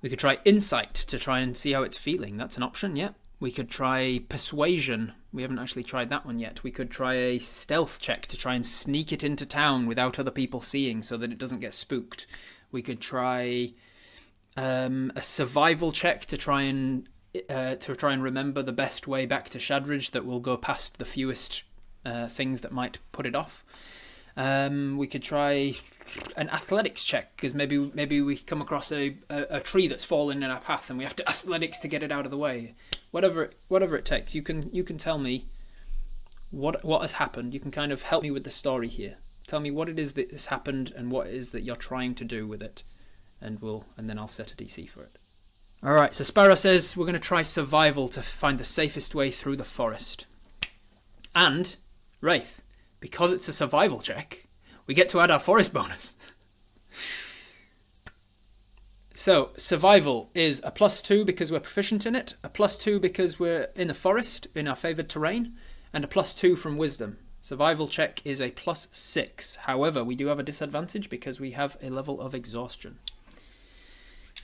We could try insight to try and see how it's feeling. That's an option, yeah. We could try persuasion. We haven't actually tried that one yet. We could try a stealth check to try and sneak it into town without other people seeing so that it doesn't get spooked. We could try a survival check to try and remember the best way back to Shadridge that will go past the fewest things that might put it off. We could try an athletics check, because maybe we come across a tree that's fallen in our path and we have to athletics to get it out of the way. Whatever it takes, you can tell me what has happened. You can kind of help me with the story here. Tell me what it is that has happened and what it is that you're trying to do with it, and then I'll set a DC for it. All right. So Sparrow says we're going to try survival to find the safest way through the forest. And Wraith, because it's a survival check, we get to add our forest bonus. So survival is a +2 because we're proficient in it, a +2 because we're in the forest in our favoured terrain, and a +2 from wisdom. Survival check is a +6. However, we do have a disadvantage because we have a level of exhaustion.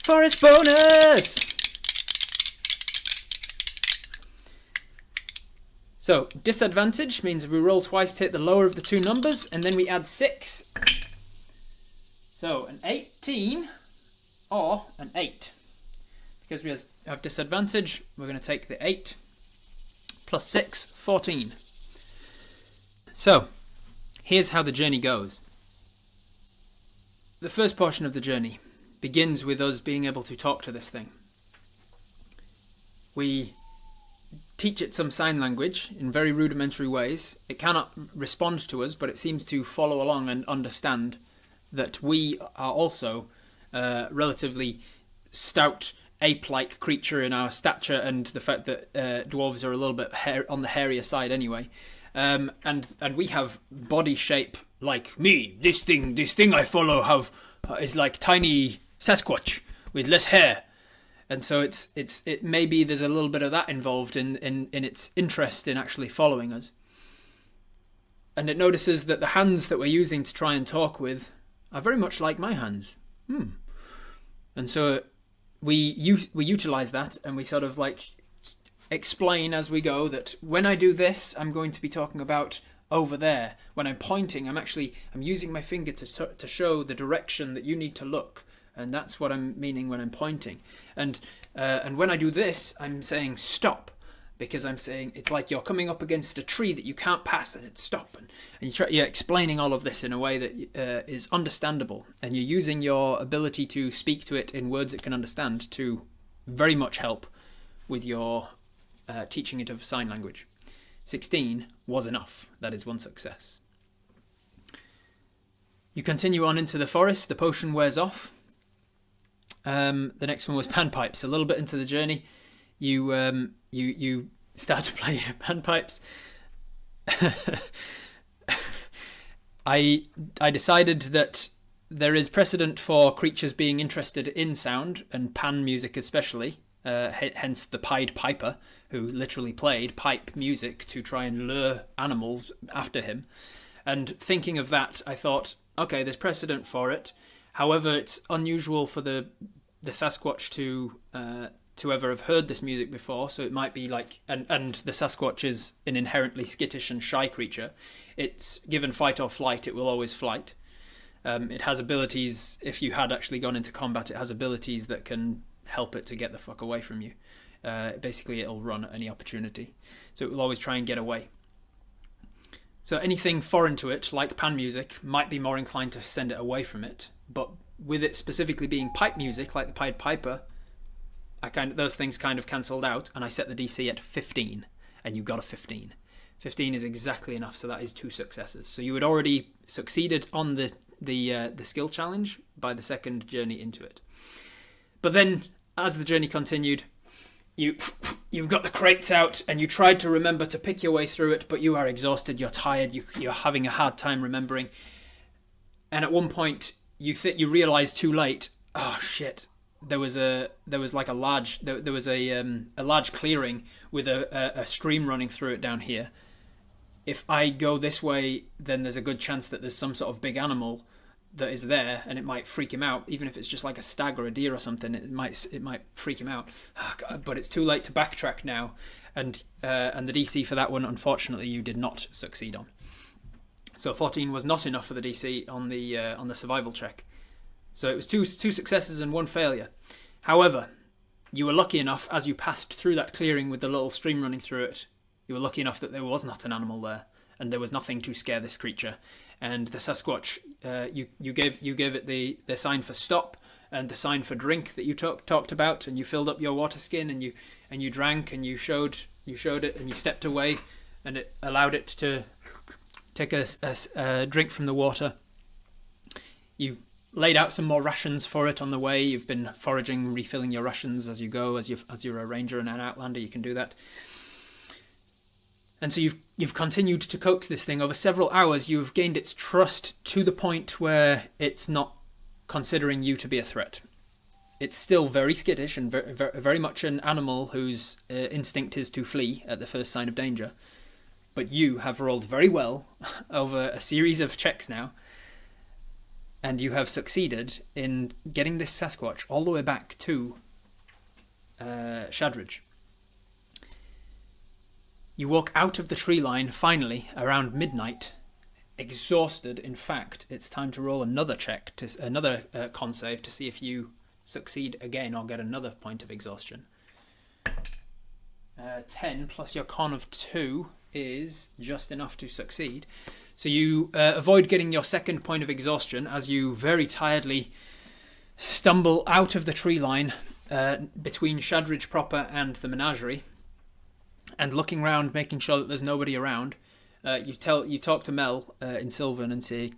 Forest bonus! So disadvantage means we roll twice to hit the lower of the two numbers, and then we add 6. So an 18 or an 8. Because we have disadvantage, we're going to take the 8 plus 6, 14. So here's how the journey goes. The first portion of the journey begins with us being able to talk to this thing. We teach it some sign language in very rudimentary ways. It cannot respond to us, but it seems to follow along and understand that we are also relatively stout ape-like creature in our stature, and the fact that dwarves are a little bit on the hairier side anyway, and we have body shape like me. This thing I follow is like tiny Sasquatch with less hair, and so it maybe there's a little bit of that involved in its interest in actually following us. And it notices that the hands that we're using to try and talk with are very much like my hands. And so we utilize that, and we sort of like explain as we go that when I do this, I'm going to be talking about over there. When I'm pointing, I'm using my finger to show the direction that you need to look, and that's what I'm meaning when I'm pointing. And when I do this, I'm saying stop, because I'm saying it's like you're coming up against a tree that you can't pass, and it's stop. And you're explaining all of this in a way that is understandable, and you're using your ability to speak to it in words it can understand to very much help with your teaching it of sign language. 16 was enough. That is one success. You continue on into the forest. The potion wears off. The next one was panpipes. A little bit into the journey, you start to play panpipes. I decided that there is precedent for creatures being interested in sound, and pan music especially, hence the Pied Piper, who literally played pipe music to try and lure animals after him. And thinking of that, I thought, okay, there's precedent for it. However, it's unusual for the Sasquatch to ever have heard this music before, so it might be like... And the Sasquatch is an inherently skittish and shy creature. It's given fight or flight, it will always flight. It has abilities, if you had actually gone into combat, it has abilities that can help it to get the fuck away from you. Basically, it'll run at any opportunity. So it will always try and get away. So anything foreign to it, like pan music, might be more inclined to send it away from it. But with it specifically being pipe music, like the Pied Piper, those things kind of cancelled out, and I set the DC at 15, and you got a 15. 15 is exactly enough, so that is 2 successes. So you had already succeeded on the skill challenge by the second journey into it. But then, as the journey continued, you've got the crates out, and you tried to remember to pick your way through it, but you are exhausted, you're tired, you're having a hard time remembering. And at one point, you realise too late, oh shit, there was a large clearing with a stream running through it down here. If I go this way, then there's a good chance that there's some sort of big animal that is there, and it might freak him out. Even if it's just like a stag or a deer or something, it might freak him out. Oh, God, but it's too late to backtrack now, and the DC for that one, unfortunately, you did not succeed on. So 14 was not enough for the DC on the survival check. So it was two successes and 1 failure. However, you were lucky enough, as you passed through that clearing with the little stream running through it, you were lucky enough that there was not an animal there, and there was nothing to scare this creature. And the Sasquatch, you gave it the sign for stop and the sign for drink that you talked about, and you filled up your water skin, and you drank, and you showed it, and you stepped away, and it allowed it to take a drink from the water. You laid out some more rations for it on the way. You've been foraging, refilling your rations as you go. As you're a ranger and an outlander, you can do that. And so you've continued to coax this thing over several hours. You've gained its trust to the point where it's not considering you to be a threat. It's still very skittish and very much an animal whose instinct is to flee at the first sign of danger. But you have rolled very well over a series of checks now, and you have succeeded in getting this Sasquatch all the way back to Shadridge. You walk out of the tree line, finally, around midnight, exhausted. In fact, it's time to roll another check, another con save, to see if you succeed again or get another point of exhaustion. 10 plus your con of 2 is just enough to succeed. So you avoid getting your second point of exhaustion as you very tiredly stumble out of the tree line between Shadridge proper and the menagerie. And looking around, making sure that there's nobody around, you talk to Mel in Sylvan and say,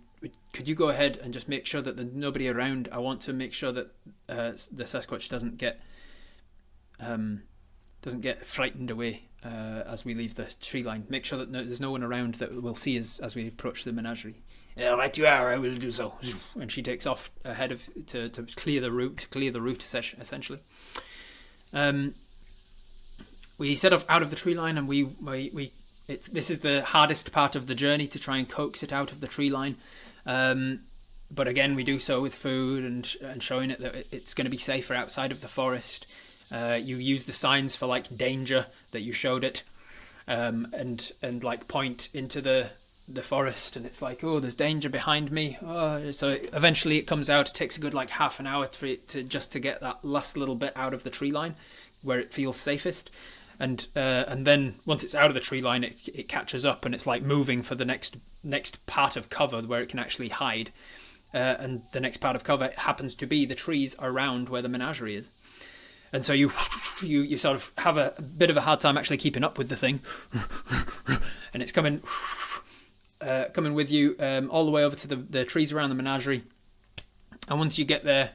could you go ahead and just make sure that there's nobody around? I want to make sure that the Sasquatch doesn't get frightened away as we leave the tree line. Make sure that there's no one around that will see us as we approach the menagerie. Yeah, right you are, I will do so. And she takes off ahead to clear the route, essentially. We set off out of the tree line, and this is the hardest part of the journey, to try and coax it out of the tree line. But again, we do so with food and showing it that it's going to be safer outside of the forest. You use the signs for like danger that you showed it, and like point into the forest, and it's like, oh, there's danger behind me. Oh, so eventually it comes out. It takes a good like half an hour to get that last little bit out of the tree line where it feels safest. And then once it's out of the tree line, it catches up, and it's like moving for the next part of cover where it can actually hide. And the next part of cover happens to be the trees around where the menagerie is. And so you sort of have a bit of a hard time actually keeping up with the thing. And it's coming coming with you all the way over to the trees around the menagerie. And once you get there,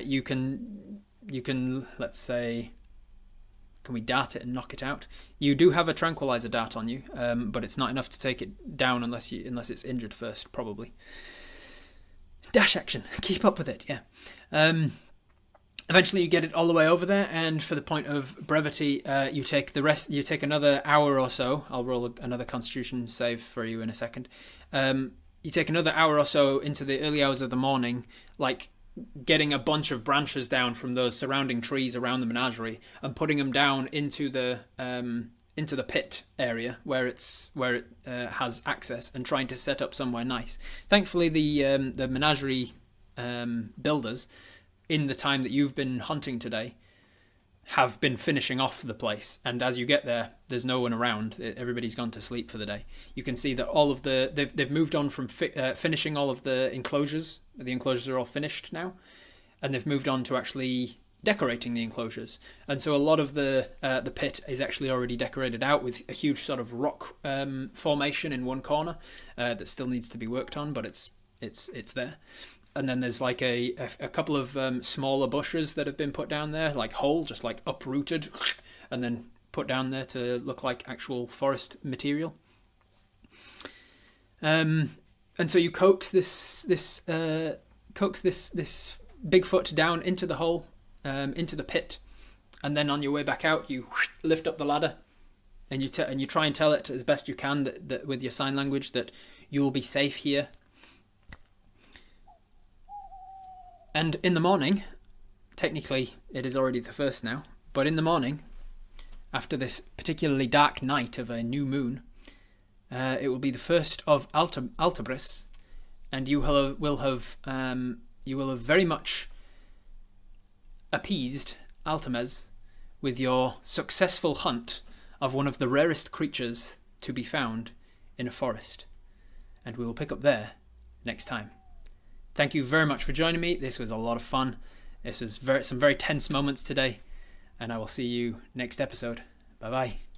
you can let's say, can we dart it and knock it out? You do have a tranquilizer dart on you, but it's not enough to take it down unless it's injured first, probably. Dash action, keep up with it, yeah. Eventually, you get it all the way over there, and for the point of brevity, you take another hour or so. I'll roll another Constitution save for you in a second. You take another hour or so into the early hours of the morning, like getting a bunch of branches down from those surrounding trees around the menagerie and putting them down into the pit area where it has access, and trying to set up somewhere nice. Thankfully, the menagerie builders, in the time that you've been hunting today, have been finishing off the place, and as you get there, there's no one around. Everybody's gone to sleep for the day. You can see that all of they've moved on from finishing all of the enclosures. The enclosures are all finished now, and they've moved on to actually decorating the enclosures. And so a lot of the pit is actually already decorated out with a huge sort of rock formation in one corner that still needs to be worked on, but it's there. And then there's like a couple of smaller bushes that have been put down there, like whole, just like uprooted, and then put down there to look like actual forest material. And so you coax this Bigfoot down into the hole, into the pit, and then on your way back out, you lift up the ladder, and you try and tell it as best you can that with your sign language that you will be safe here. And in the morning, technically it is already the first now, but in the morning, after this particularly dark night of a new moon, it will be the first of Altabris, and you will have very much appeased Altames with your successful hunt of one of the rarest creatures to be found in a forest. And we will pick up there next time. Thank you very much for joining me. This was a lot of fun. This was some very tense moments today, and I will see you next episode. Bye bye.